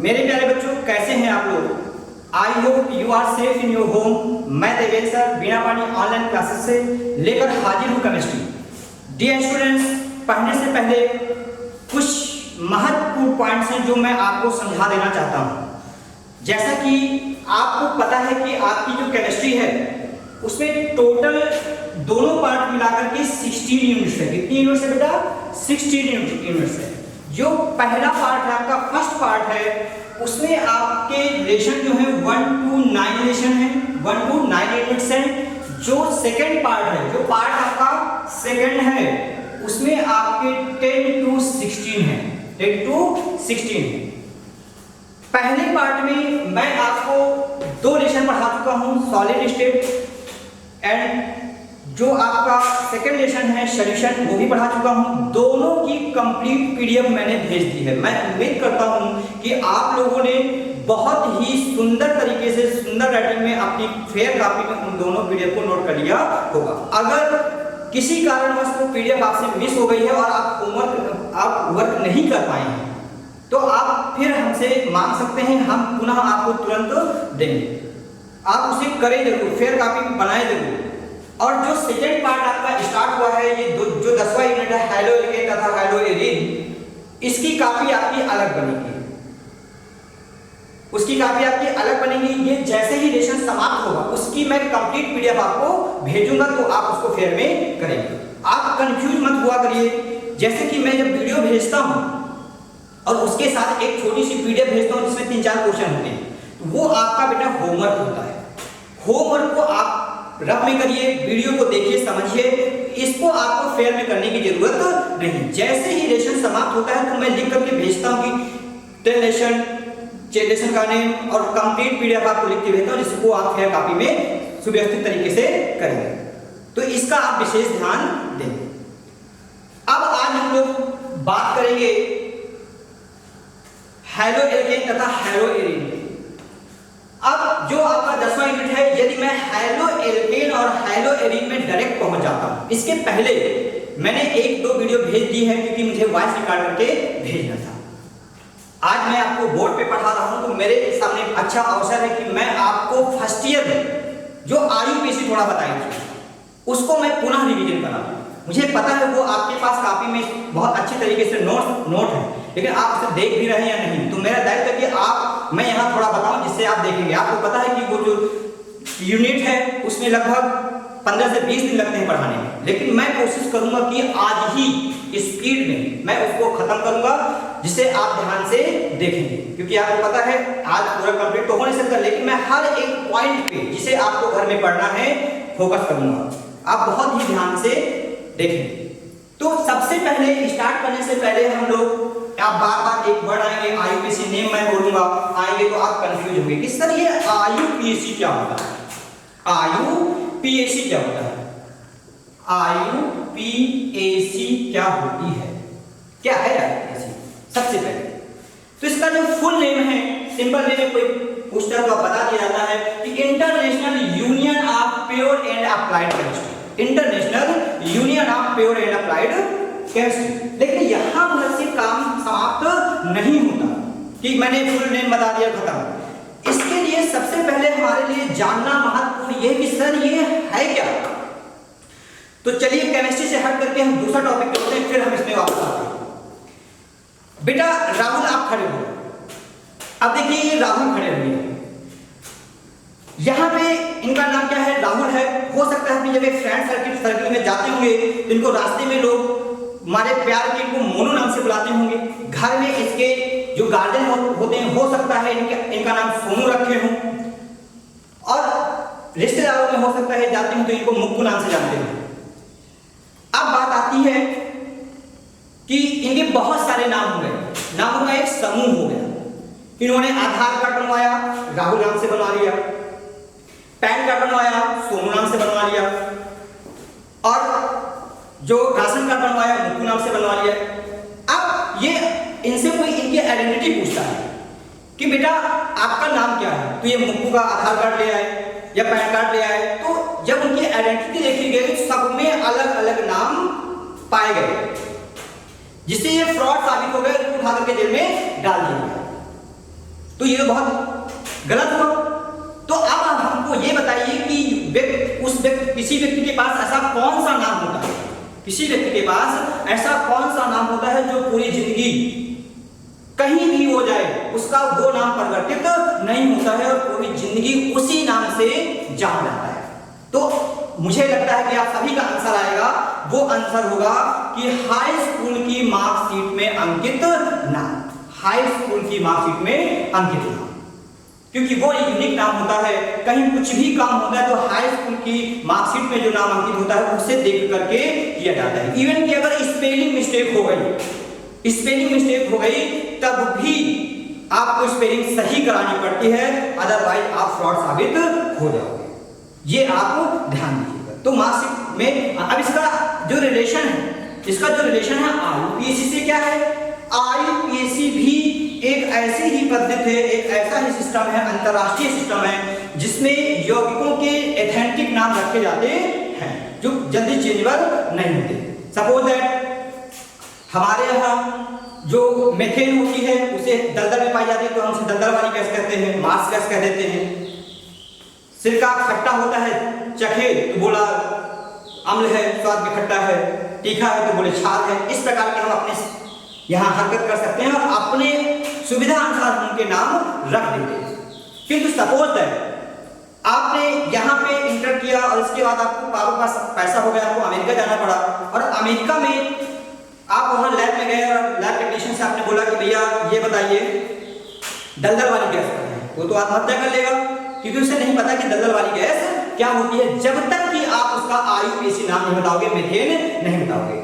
मेरे प्यारे बच्चों, कैसे हैं आप लोग? I hope you are safe in your home. मैं देवेश सर बीना पानी ऑनलाइन क्लासेस से लेकर हाजिर हूँ केमिस्ट्री। डियर स्टूडेंट्स, पढ़ने से पहले कुछ महत्वपूर्ण पॉइंट्स हैं जो मैं आपको समझा देना चाहता हूँ। जैसा कि आपको पता है कि आपकी जो केमिस्ट्री है उसमें टोटल दोनों पार्ट मिलाकर के 16 यूनिट्स है। कितनी यूनिट्स है बेटा? 16 यूनिट्स है। जो पहला पार्ट है, आपका फर्स्ट पार्ट है, उसमें आपके रिलेशन जो है 1 to 9 रिलेशन है, 1 to 9 यूनिट्स है। जो सेकंड पार्ट है, जो पार्ट आपका सेकंड है, उसमें आपके 10 to 16 है, 10 to 16 है। पहले पार्ट में मैं आपको 2 रिलेशन पढ़ा चुका हूं, सॉलिड स्टेट एंड जो आपका सेकंड लेसन है सॉल्यूशन, वो भी पढ़ा चुका हूं। दोनों की कंप्लीट पीडीएफ मैंने भेज दी है। मैं उम्मीद करता हूं कि आप लोगों ने बहुत ही सुंदर तरीके से, सुंदर राइटिंग में अपनी फेयर कॉपी में उन दोनों पीडीएफ को नोट कर लिया होगा। अगर किसी कारणवश वो पीडीएफ आपसे मिस हो गई है और आप वर्क नहीं कर पाए हैं तो आप फिर हमसे मांग सकते हैं, हम पुनः आपको तुरंत देंगे। आप उसे करें जरूर, फेयर कॉपी बनाए जरूर। और जो सेकंड पार्ट आपका स्टार्ट हुआ है, ये जो 10वां यूनिट है हैलो एल्केन तथा हैलो एरीन, इसकी कॉपी आपकी अलग बनेगी। उसकी कॉपी आपकी अलग बनेगी। ये जैसे ही लेसन समाप्त होगा उसकी मैं कंप्लीट पीडीएफ आपको भेजूंगा, तो आप उसको फेयर में करेंगे। आप कंफ्यूज मत हुआ करिए। जैसे कि मैं जब वीडियो भेजता हूं और उसके साथ एक छोटी सी पीडीएफ भेजता हूं जिसमें 3-4 क्वेश्चन होते हैं, वो आपका बेटा होमवर्क होता है। होमवर्क को आप रफ में करिए, वीडियो को देखिए, समझिए। इसको आपको फेयर में करने की जरूरत नहीं। जैसे ही लेसन समाप्त होता है तो मैं लिख करके भेजता हूं कि 10 लेसन का नेम और कंप्लीट पीडीएफ आपको लिख के भेजता हूं, जिसको आप फेयर कॉपी में सुव्यवस्थित तरीके से करेंगे। तो इसका आप विशेष ध्यान दें। अब आज हम लोग बात करेंगे हैलो एल्केन तथा हैलो एरीन। अब जो आपका 10वां यूनिट है, यदि मैं हैलो एल्केन और हैलो एरीन में डायरेक्ट पहुंच जाता हूं, इसके पहले मैंने 1-2 वीडियो भेज दी है क्योंकि मुझे वॉइस रिकॉर्ड करके भेजना था। आज मैं आपको बोर्ड पे पढ़ा रहा हूं तो मेरे सामने अच्छा अवसर है कि मैं आपको फर्स्ट ईयर में जो आईयूपीएसी थोड़ा बताई थी उसको मैं पुनः रिवीजन कराऊं। मुझे पता है वो आपके पास कॉपी में बहुत अच्छी तरीके से नोट है, लेकिन आप उसे देख भी रहे हैं या नहीं। तो मेरा दायित्व है कि मैं यहाँ थोड़ा बताऊं जिससे आप देखेंगे। आपको पता है कि वो जो यूनिट है उसमें लगभग 15 से 20 दिन लगते हैं पढ़ाने में, लेकिन मैं कोशिश करूंगा कि आज ही स्पीड में मैं उसको खत्म करूंगा, जिसे आप ध्यान से देखेंगे। क्योंकि आपको पता है आज पूरा कंप्लीट तो हो नहीं सकता, लेकिन मैं हर एक पॉइंट पे जिसे आपको घर में पढ़ना है फोकस करूंगा। आप बहुत ही ध्यान से देखेंगे। तो सबसे पहले स्टार्ट करने से पहले हम लोग, आप बार-बार एक वर्ड आएंगे आईयूपीएसी नेम मैं बोलूंगा, आएंगे तो आप कंफ्यूज होंगे कि सर ये आईयूपीएसी क्या होता है, आईयूपीएसी क्या होता है, आईयूपीएसी क्या होती है, क्या है आईयूपीएसी? सबसे पहले तो इसका जो फुल नेम है, सिंपल नेम कोई पूछता तो बता दिया जाता है कि international union of pure and applied chemistry, international union of pure and applied chemistry. लेकिन यहां पर से काम समाप्त नहीं होता कि मैंने फुल नेम बता दिया खत्म। इसके लिए सबसे पहले हमारे लिए जानना महत्वपूर्ण ये कि सर ये है क्या। तो चलिए केमिस्ट्री से हट करके हम दूसरा टॉपिक करते हैं, फिर हम इसमें वापस आते हैं। बेटा राहुल आप खड़े हो, अब देखिए ये राहुल खड़े हुए हैं। यहाँ पे इनका नाम क्या है? राहुल है। हो सकता है जब एक फ्रेंड सर्किल में जाते होंगे तो इनको रास्ते में लोग हमारे प्यार के इनको मोनू नाम से बुलाते होंगे। घर में इसके जो गार्जियन होते हैं, हो सकता है इनका नाम सोनू रखे हों, और रिश्तेदारों में हो सकता है जाते हो तो इनको मुक्कू नाम से जानते हैं। अब बात आती है कि इनके बहुत सारे नाम हो गए, नामों का एक समूह हो गया। इन्होंने आधार कार्ड बनवाया, राहुल नाम से बनवा लिया, पैन कार्ड बनवाया, सोनू नाम से बनवा लिया, और जो राशन कार्ड बनवाया मुक्कू नाम से बनवा लिया। अब ये इनसे कोई इनकी आइडेंटिटी पूछता है कि बेटा आपका नाम क्या है, तो ये मुक्कू का आधार कार्ड ले आए या पैन कार्ड ले आए। तो जब उनकी आइडेंटिटी देखी गई सब में अलग अलग नाम पाए गए, जिससे ये फ्रॉड साबित हो गए, उठा करके जेल में डाल दिया गया। तो ये बहुत गलत हुआ। तो अब हमको ये बताइए कि किसी व्यक्ति के पास ऐसा कौन सा नाम होता है, किसी व्यक्ति के पास ऐसा कौन सा नाम होता है जो पूरी जिंदगी कहीं भी हो जाए उसका वो नाम परिवर्तित नहीं होता है और पूरी जिंदगी उसी नाम से जाना जाता है। तो मुझे लगता है कि आप सभी का आंसर आएगा, वो आंसर होगा कि हाई स्कूल की मार्कशीट में अंकित नाम, हाई स्कूल की मार्कशीट में अंकित नाम, क्योंकि वो एक यूनिक नाम होता है। कहीं कुछ भी काम होता है तो हाई स्कूल की मार्कशीट में जो नाम अंकित होता है उसे देख करके किया जाता है। इवन कि अगर स्पेलिंग मिस्टेक हो गई, स्पेलिंग मिस्टेक हो गई तब भी आपको स्पेलिंग सही करानी पड़ती है, अदरवाइज आप फ्रॉड साबित हो जाओगे। ये आप ध्यान दीजिएगा। तो मार्कशीट में अब इसका जो रिलेशन है, इसका जो रिलेशन है आईयूपीएससी से क्या है, आईयूपीएससी भी एक ऐसी ही पद्धति है, एक ऐसा ही सिस्टम है, अंतरराष्ट्रीय सिस्टम है जिसमें यौगिकों के एथेंटिक नाम रखे जाते हैं जो जल्दी चेंजेबल नहीं होते। सपोज दैट हमारे यहाँ जो मेथेन होती है उसे दलदल में पाई जाती है तो हम उसे दलदल वाली गैस कहते हैं, मार्स गैस कह देते हैं। सिरका खट्टा होता है, चखे तो बोला अम्ल है, स्वाद में खट्टा है, तीखा है तो बोले छाल है। इस प्रकार के हम अपने यहाँ हरकत कर सकते हैं और अपने सुविधा अनुसार उनके नाम रख देते हैं। किंतु सपोज दैट आपने यहाँ पे इंटर किया और इसके बाद आपको पास पैसा हो गया, आपको अमेरिका जाना पड़ा और अमेरिका में आप वहाँ लैब में गए और लैब टेक्नीशियन से आपने बोला कि भैया ये बताइए दलदल वाली गैस क्या है, वो तो आत्महत्या कर लेगा क्योंकि उसे नहीं पता कि दलदल वाली गैस क्या होती है, जब तक कि आप उसका आईयूपीएससी नाम नहीं बताओगे, मेथेन नहीं बताओगे।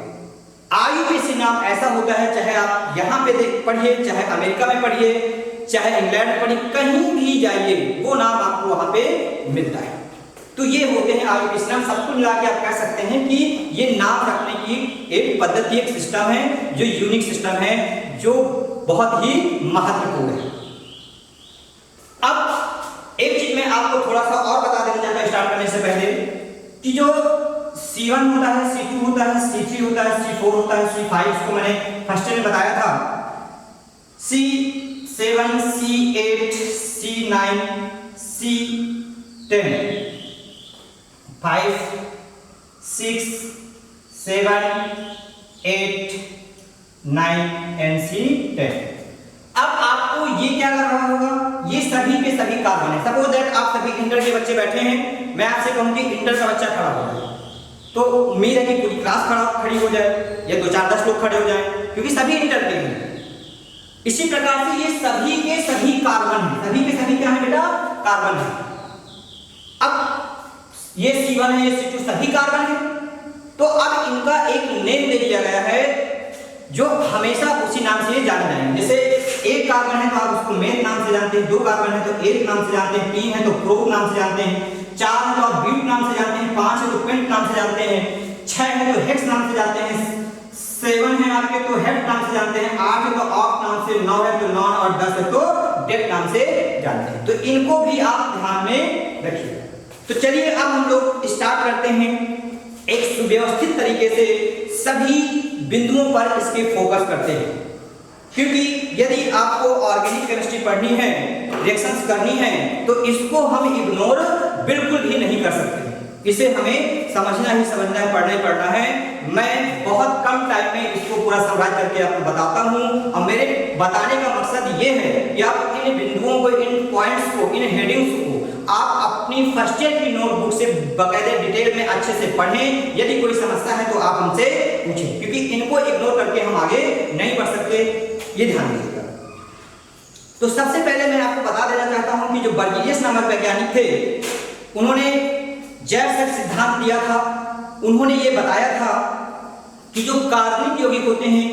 आईयूपीएससी नाम ऐसा होता है, चाहे आप यहाँ पे पढ़िए, चाहे अमेरिका में पढ़िए, चाहे इंग्लैंड में पढ़िए, कहीं भी जाइए वो नाम आपको वहाँ पे मिलता है। तो ये होते हैं आईयूपीएससी नाम। सबको मिला के आप कह सकते हैं कि ये नाम रखने की एक पद्धति, एक सिस्टम है जो यूनिक सिस्टम है, जो बहुत ही महत्वपूर्ण है। अब एक चीज मैं आपको थोड़ा सा और बता देना चाहता हूं स्टार्ट करने से पहले कि जो C1 होता है, C2 होता है, C3 होता है, C4 होता है, C5 इसको मैंने फर्स्ट में बताया था। C7, C8, C9, C10, 5, 6, 7, 8, 9 and C10। अब आपको ये क्या लग रहा होगा, ये सभी के सभी कार्बन है। सपोज दैट आप सभी इंटर के बच्चे बैठे हैं, मैं आपसे कहूं कि इंटर का बच्चा खड़ा हो जाए तो उम्मीद है कि पूरी क्लास खड़ी हो जाए या 2-4-10 लोग खड़े हो जाएं क्योंकि सभी इंटर के हैं। इसी प्रकार से ये सभी के सभी कार्बन है, सभी के सभी क्या है बेटा, कार्बन है। अब ये C1 है, ये C2 सभी कार्बन है। तो अब इनका एक नेम दे दिया गया है जो हमेशा उसी नाम से जाने जाएंगे। जैसे एक कार्बन है तो आप उसको मेथ नाम से जानते हैं, 2 कार्बन है तो एरिक नाम से जानते हैं, 3 है तो प्रोप नाम से जानते हैं, 4 है तो आप ब्यूट नाम से जानते हैं, 5 है तो पेंट नाम से जानते हैं, 6 है तो हेक्स नाम से जानते हैं, 7 है आपके तो हेप्ट नाम से जानते हैं, 8 है तो ऑक्ट नाम से, 9 है तो नॉन और 10 है तो डेट नाम से जानते हैं। तो इनको भी आप ध्यान में रखिए। तो चलिए अब हम लोग स्टार्ट करते हैं एक सुव्यवस्थित तरीके से सभी बिंदुओं पर इसके फोकस करते हैं, क्योंकि यदि आपको ऑर्गेनिक केमिस्ट्री पढ़नी है, रिएक्शंस करनी है, तो इसको हम इग्नोर बिल्कुल भी नहीं कर सकते। इसे हमें समझना है, पढ़ना ही पढ़ना है। मैं बहुत कम टाइम में इसको पूरा समराइज करके आपको बताता हूँ और मेरे बताने का मकसद ये है कि आप इन बिंदुओं को, इन पॉइंट्स को, इन हेडिंग्स को आप अपनी फर्स्ट ईयर की नोटबुक से बकायदे डिटेल में अच्छे से पढ़ें। यदि कोई समस्या है तो आप हमसे पूछें, क्योंकि इनको इग्नोर करके हम आगे नहीं बढ़ सकते, ये ध्यान दीजिएगा। तो सबसे पहले मैं आपको बता देना चाहता हूं कि जो बर्जीलियस नामक वैज्ञानिक थे, उन्होंने जैव सेट सिद्धांत दिया था। उन्होंने ये बताया था कि जो कार्बनिक यौगिक होते हैं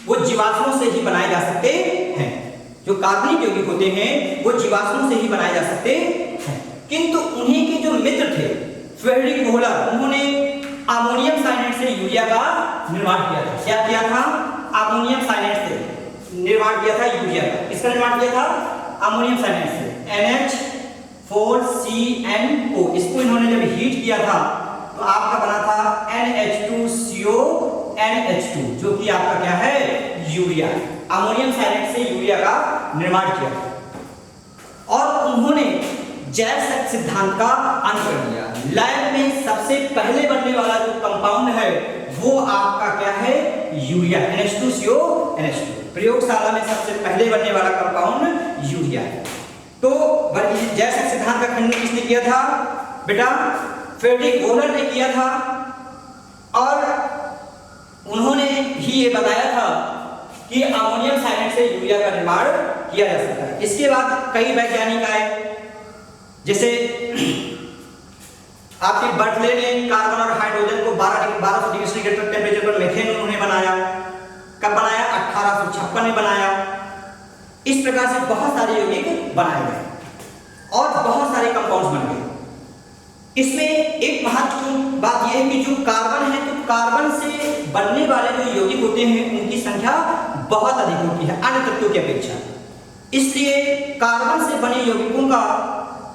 वो जीवाश्मों से ही बनाए जा सकते हैं। जो कार्बनिक यौगिक होते हैं वो जीवाश्मों से ही बनाए जा सकते हैं। किंतु उन्हीं के जो मित्र थे फ्रेडरिक वोहलर, उन्होंने अमोनियम साइनाइड से यूरिया का निर्माण किया था। क्या किया था? अमोनियम साइनाइड से निर्माण किया था यूरिया का। किसका निर्माण किया था? अमोनियम साइनाइड से, NH4CnO। इसको इन्होंने जब हीट किया था तो आपका बना था NH2CO NH2, जो कि आपका क्या है? यूरिया। अमोनियम साइनाइड से यूरिया का निर्माण किया। उन्होंने जैव सिद्धांत का अनुकरण किया। लैब में सबसे पहले बनने वाला जो कंपाउंड है वो आपका क्या है, यूरिया, NH2CO NH2। प्रयोगशाला में सबसे पहले बनने वाला कंपाउंड यूरिया है। तो जैव सिद्धांत का खंडन किसने किया था बेटा, फ्रेडरिक वोलर ने किया था, और उन्होंने ही ये बताया था कि अमोनियम साइनाइड से यूरिया का निर्माण किया जा सकता है। इसके बाद कई वैज्ञानिक आए, जैसे आपके बर्कले ने कार्बन और हाइड्रोजन को 1200 डिग्री सेंटीग्रेड टेम्परेचर पर मीथेन उन्होंने बनाया। कब बनाया, 1856 में बनाया। इस प्रकार से बहुत सारे यौगिक बनाए गए और बहुत सारे कंपाउंड्स बन गए। इसमें एक महत्वपूर्ण बात यह है कि जो कार्बन है, तो कार्बन से बनने वाले जो यौगिक होते हैं उनकी संख्या बहुत अधिक होती है अन्य तत्वों की अपेक्षा। इसलिए कार्बन से बने यौगिकों का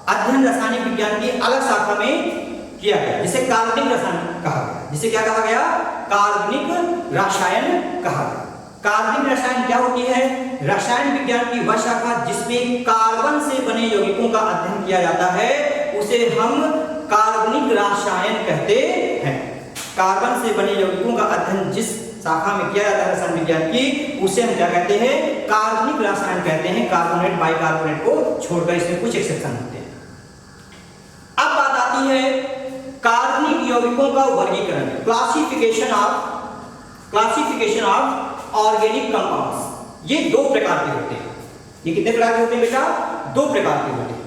अध्ययन रासायनिक विज्ञान की अलग शाखा में किया गया, जिसे कार्बनिक रसायन कहा गया। जिसे क्या कहा गया, कार्बनिक रसायन कहा गया। कार्बनिक रसायन क्या होती है, रसायन विज्ञान की वह शाखा जिसमें कार्बन से बने यौगिकों का अध्ययन किया जाता है, उसे हम कार्बनिक रसायन कहते हैं। कार्बन से बने यौगिकों का अध्ययन जिस शाखा में किया जाता है रसायन विज्ञान की, उसे हम क्या कहते हैं, कार्बनिक रसायन कहते हैं। कार्बोनेट बाइकार्बोनेट को छोड़कर इसमें कुछ एक्सेप्शन होते हैं। अब बात आती है कार्बनिक यौगिकों का वर्गीकरण, क्लासिफिकेशन ऑफ ऑर्गेनिक कंपाउंड्स। ये दो प्रकार के होते हैं। ये कितने प्रकार के होते हैं बेटा, दो प्रकार के होते हैं।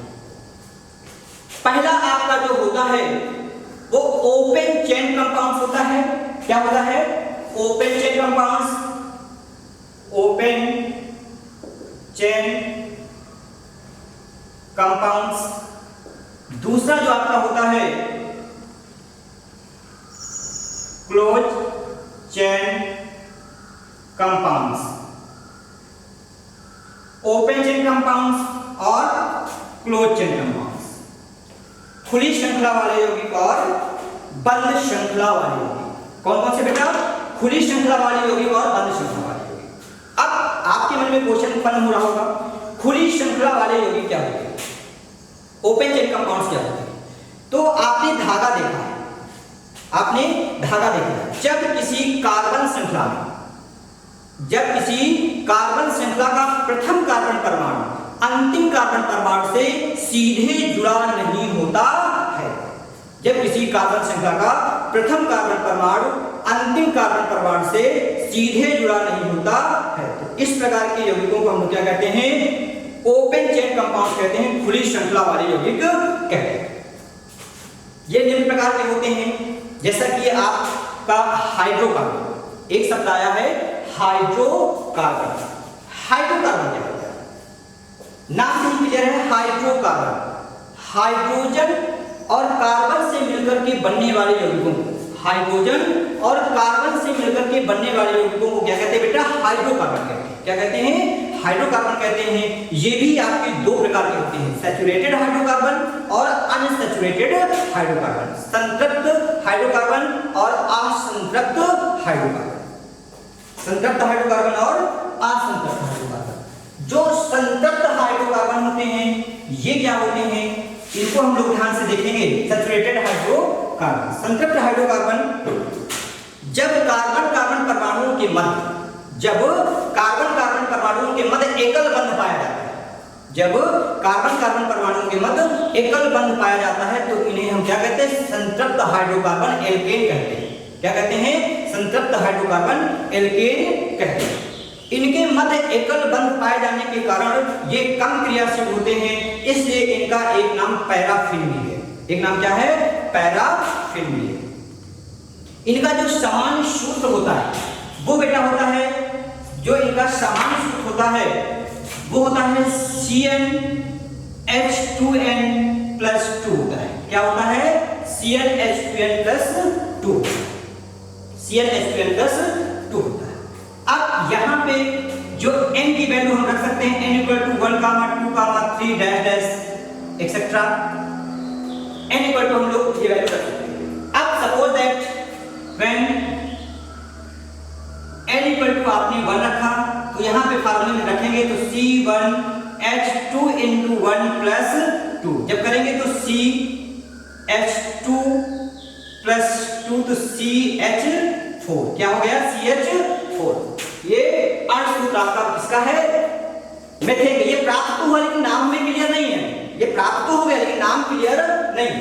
पहला आपका जो होता है वो ओपन चेन कंपाउंड्स होता है। क्या होता है, open chain compounds, open chain compounds. दूसरा जो आपका होता है close chain compounds. Open chain compounds और क्लोज चेन कंपाउंड्स, खुली श्रृंखला वाले यौगिक और बंद श्रृंखला वाले यौगिक। कौन कौन से बेटा, खुली श्रृंखला वाले यौगिक और बंद श्रृंखला वाले यौगिक। अब आपके मन में क्वेश्चन उत्पन्न हो रहा होगा, खुली श्रृंखला वाले यौगिक क्या होते हैं, ओपन चेन कंपाउंड्स क्या होते हैं। तो आपने धागा देखा है, आपने धागा देखा है। जब किसी कार्बन श्रृंखला में, जब किसी कार्बन श्रृंखला का प्रथम कार्बन परमाणु अंतिम कार्बन परमाणु से सीधे जुड़ा नहीं होता है, जब किसी कार्बन श्रृंखला का प्रथम कार्बन परमाणु अंतिम कार्बन परमाणु से सीधे जुड़ा नहीं होता है, तो इस प्रकार के यौगिकों को हम क्या कहते हैं, ओपन चेन कंपाउंड कहते हैं, खुली श्रृंखला वाले यौगिक कहते हैं। ये निम्न प्रकार के होते हैं, जैसा कि आपका हाइड्रोकार्बन, एक शब्द आया है हाइड्रोकार्बन। हाइड्रोकार्बन क्या होता है, नाम से ही क्लियर है, हाइड्रोकार्बन हाइड्रोजन और कार्बन से मिलकर के बनने वाले यौगिकों को, हाइड्रोजन और कार्बन से मिलकर के बनने वाले यौगिकों को क्या कहते हैं बेटा, हाइड्रोकार्बन कहते हैं। क्या कहते हैं, हाइड्रोकार्बन कहते हैं। ये भी आपके दो प्रकार के होते हैं, सैचुरेटेड हाइड्रोकार्बन और अनसैचुरेटेड हाइड्रोकार्बन, संतृप्त हाइड्रोकार्बन और असंतृप्त हाइड्रोकार्बन, संतृप्त हाइड्रोकार्बन और असंतृप्त हाइड्रोकार्बन। जो संतृप्त हाइड्रोकार्बन होते हैं ये क्या होते हैं, इनको हम लोग ध्यान से देखेंगे। सैचुरेटेड हाइड्रोकार्बन, संतृप्त हाइड्रोकार्बन, जब कार्बन कार्बन परमाणुओं के मध्य, जब कार्बन कार्बन परमाणुओं के मध्य एकल बंध पाया जाता है, जब कार्बन कार्बन परमाणुओं के मध्य एकल बंध पाया जाता है, तो इन्हें हम क्या कहते हैं, संतृप्त हाइड्रोकार्बन एल्केन कहते हैं। क्या कहते हैं, संतृप्त हाइड्रोकार्बन एल्केन कहते हैं। इनके मध्य एकल बंध पाए जाने के कारण ये कम क्रियाशील होते हैं, इसलिए इनका एक नाम पैराफिन भी है। एक नाम क्या है, पैराफिन भी है। इनका जो समान सूत्र होता है वो बेटा होता है, जो इनका समान सूत्र होता है वो होता है CnH2n+2 होता है। क्या होता है, CnH2n+2, CnH2n+2 होता है। अब यहाँ पे जो n की वैल्यू हम रख सकते हैं, n = 1, 2, 3 एक्सेट्रा, n = हम लोग ये वैल्यू रख सकते हैं। अब सपोज दैट व्हेन n = आपने 1 रखा, तो यहाँ पे फार्मूले में रखेंगे तो C1 H2 into 1 plus 2 जब करेंगे तो CH2 plus 2 तो CH4 क्या हो गया CH4। ये अंशसूत्र आपका किसका है मेथेन। ये प्राप्त तो हुआ लेकिन नाम में क्लियर नहीं है। ये प्राप्त तो हो गया लेकिन नाम क्लियर नहीं।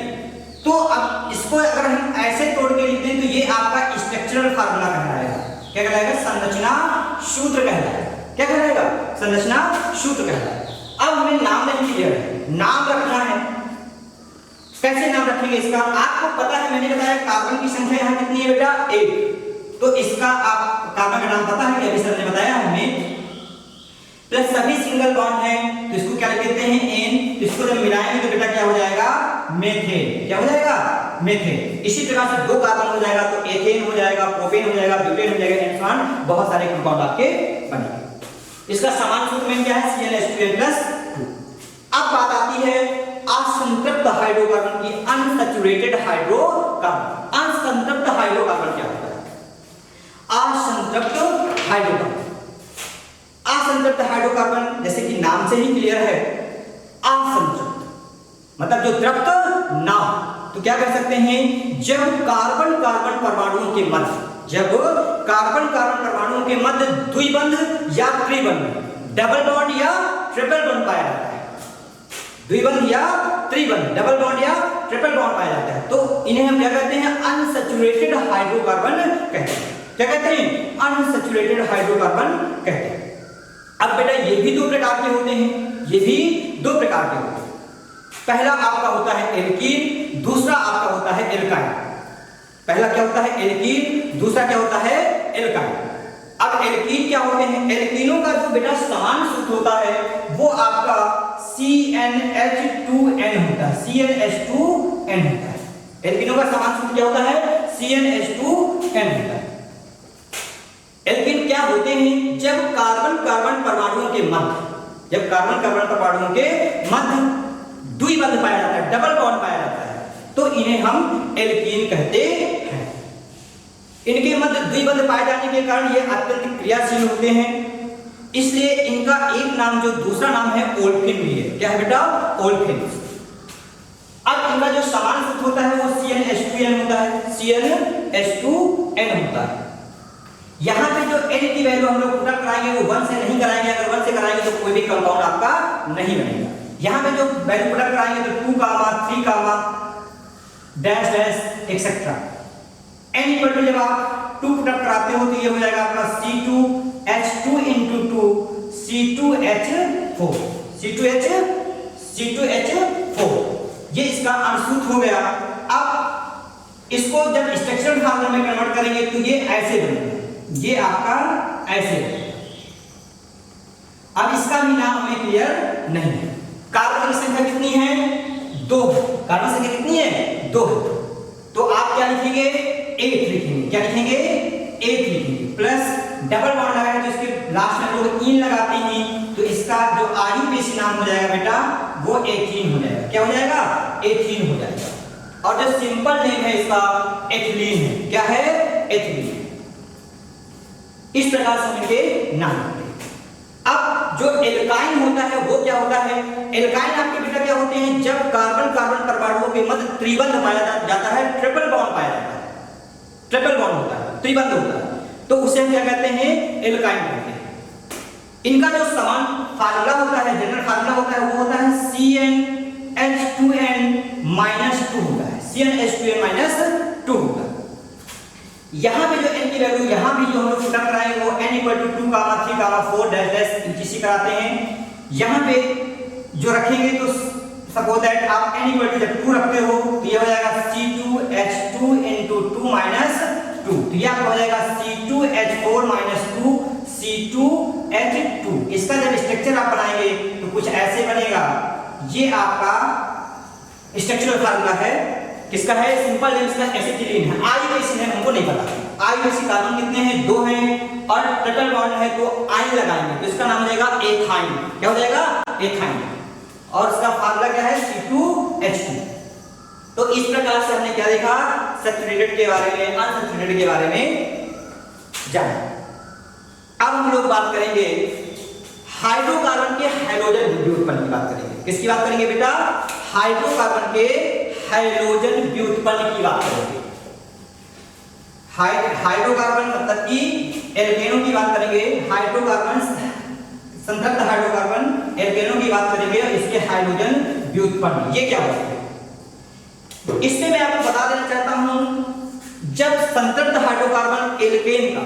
तो अब इसको अगर हम ऐसे तोड़ के लिख दें तो ये आपका स्ट्रक्चरल फार्मूला कहलाएगा। क्या कहलाएगा संरचना सूत्र कहलाएगा। क्या कहलाएगा संरचना सूत्र कहलाएगा। अब हमें नाम नहीं क्लियर है, नाम रखना है। कैसे नाम रखेंगे इसका आपको पता है, मैंने बताया कार्बन की संख्या यहाँ कितनी है बेटा 8। तो इसका आप कार्बन का नाम पता है कि अभी सर ने बताया हमें। प्लस सभी सिंगल बॉन्ड है तो इसको क्या लिख देते हैं एन। तो इसको जब मिलाएंगे तो बेटा क्या हो जाएगा मेथेन। क्या हो जाएगा मेथेन। इसी तरह से दो कार्बन हो जाएगा तो एथेन हो जाएगा, प्रोपेन हो जाएगा, ब्यूटेन हो जाएगा, एंड बहुत सारे कंपाउंड आपके बनेंगे। इसका समान सूत्र में क्या है CnH2n+2। अब बात आती है असंतृप्त हाइड्रोकार्बन की, अनसैचुरेटेड हाइड्रोकार्बन। असंतृप्त हाइड्रोकार्बन क्या होता है? असंतृप्त हाइड्रोकार्बन। असंतृप्त हाइड्रोकार्बन जैसे कि नाम से ही क्लियर है, असंतृप्त मतलब जो तृप्त ना हो। तो क्या कर सकते हैं जब कार्बन कार्बन परमाणुओं के मध्य, जब कार्बन कार्बन परमाणुओं के मध्य द्विबंध या त्रिबंध, डबल बॉन्ड या ट्रिपल बॉन्ड पाया जाता है। द्विबंध या त्रिबंध, डबल बॉन्ड या ट्रिपल बॉन्ड पाया जाता है तो इन्हें हम क्या कहते हैं अनसैचुरेटेड हाइड्रोकार्बन कहते हैं। क्या कहते हैं अनसैचुरेटेड हाइड्रोकार्बन कहते हैं। अब बेटा ये भी दो प्रकार के होते हैं, ये भी दो प्रकार के होते हैं। पहला आपका होता है एल्कीन, दूसरा आपका होता है एल्काइन। पहला क्या होता है एल्कीन, दूसरा क्या होता है एल्काइन। अब एल्कीन क्या होते हैं? एल्कीनों का जो बेटा समान सूत्र होता है वो आपका CnH2n होता है। CnH2n होता है। एल्कीनों का समान सूत्र क्या होता है? CnH2n होता है। एल्कीन क्या होते हैं? जब कार्बन कार्बन परमाणुओं के मध्य, जब कार्बन कार्बन परमाणुओं के मध्य द्विबंध पाया जाता है, डबल बॉन्ड पाया जाता है तो इन्हें हम एल्कीन कहते हैं। इनके मध्य द्विबंध पाए जाने के कारण ये अत्यंत क्रियाशील होते हैं, इसलिए इनका एक नाम जो दूसरा नाम है ओल्फिन भी है। क्या है बेटा? ओल्फिन। अब इनका जो समान सूत्र होता है वो CnH2n होता है। CnH2n होता है। यहाँ पे जो n की वैल्यू हम लोग पुट कराएंगे वो 1 से नहीं कराएंगे। अगर 1 से कराएंगे तो कोई भी कंपाउंड आपका नहीं बनेगा। यहाँ पे जो वैल्यू पुट कराएंगे तो 2, 3, dash dash etcetera. n equal to जब आप 2 पुट कराते हो तो ये हो जाएगा आपका C2H2 into 2 C2H4। C2H4 ये इसका अंशसूत्र हो गया। अब इसको जब स्ट्रक्चरल फार्मूला में कन्वर्ट करेंगे तो ये ऐसे बनेगा, ये आपका ऐसे बनेगा। अब इसका भी नाम हमें क्लियर नहीं है। कार्बन की संख्या कितनी है? 2। कार्बन संख्या कितनी है? 2। तो आप क्या लिखेंगे? 8 लिखेंगे। क्या लिखेंगे? 8 लिखेंगे। प्लस डबल बॉन्ड लगाएंगे तो इसके लास्ट में लोग इन लगाते हैं तो इसका जो आईयूपीएसी नाम हो जाएगा बेटा वो एथीन हो जाएगा। क्या हो जाएगा? एथीन हो जाएगा। और जो सिंपल नेम है इसका एथिलीन है। क्या है? एथिलीन। इस प्रकार से इनके नाम होते हैं। अब जो एल्काइन होता है वो क्या होता है? एल्काइन आपके बेटा क्या होते हैं? जब कार्बन कार्बन परमाणुओं के मध्य त्रिबंध पाया जाता है, ट्रिपल बॉन्ड पाया जाता है, ट्रिपल बॉन्ड होता है, त्रिबंध होता है तो उसे हम क्या कहते हैं? एल्काइन कहते हैं। इनका जो समान फार्मूला होता है, जनरल फार्मूला होता है वो होता है CnH2n-2 होता है। CnH2n-2 होता है। यहाँ पे जो n की वैल्यू यहाँ भी जो हम लोग पुट कराएंगे वो n = 2, 3, 4 डैश डैश etc कराते हैं। यहाँ पे जो रखेंगे तो सपोज दैट आप n = जब 2 रखते हो तो ये हो जाएगा C2H2 into 2 minus 2 तो ये आपका हो जाएगा C2H4 minus 2 C2H2। इसका जब स्ट्रक्चर आप बनाएंगे तो कुछ ऐसे बनेगा। ये आपका स्ट्रक्चरल फार्मूला है। किसका है? सिंपल नेम इसका एसिटिलीन है। आईयूपीएसी नेम हमको नहीं पता। आईयूपीएसी कार्बन कितने हैं? 2 हैं और ट्रिपल बॉन्ड है तो आइन लगाएंगे तो इसका नाम हो जाएगा एथाइन। क्या हो जाएगा? एथाइन। और इसका फार्मूला क्या है? C2H2। तो इस प्रकार से हमने क्या देखा? सैचुरेटेड के बारे में, अनसैचुरेटेड के बारे में जाना। अब हम लोग बात करेंगे हाइड्रोकार्बन के हाइड्रोजन व्युत्पन्न की बात करेंगे। किसकी बात करेंगे बेटा? हाइड्रोकार्बन के हाइड्रोजन व्युत्पन्न की बात करेंगे। हाइड्रोकार्बन मतलब कि एल्केनों की बात करेंगे। हाइड्रोकार्बन संतृप्त हाइड्रोकार्बन एल्केनों की बात करेंगे और इसके हाइड्रोजन व्युत्पन्न ये क्या होता है। इसमें मैं आपको बता देना चाहता हूं, जब संतृप्त हाइड्रोकार्बन एल्केन का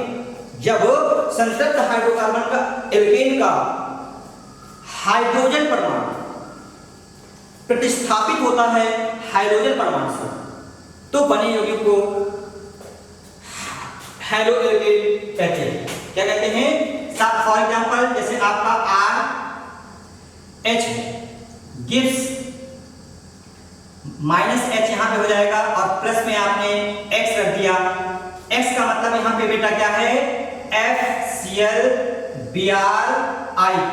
संतृप्त हाइड्रोकार्बन का एल्केन का हाइड्रोजन परमाणु प्रतिस्थापित होता है हाइड्रोजन परमाणु से, तो बने यौगिक को हेलो एल्केन कहते हैं। क्या कहते हैं? फॉर एग्जांपल जैसे आपका RH गिव्स -H यहां पे हो जाएगा और प्लस में आपने X रख दिया। X का मतलब यहां पे बेटा क्या है? FCl Br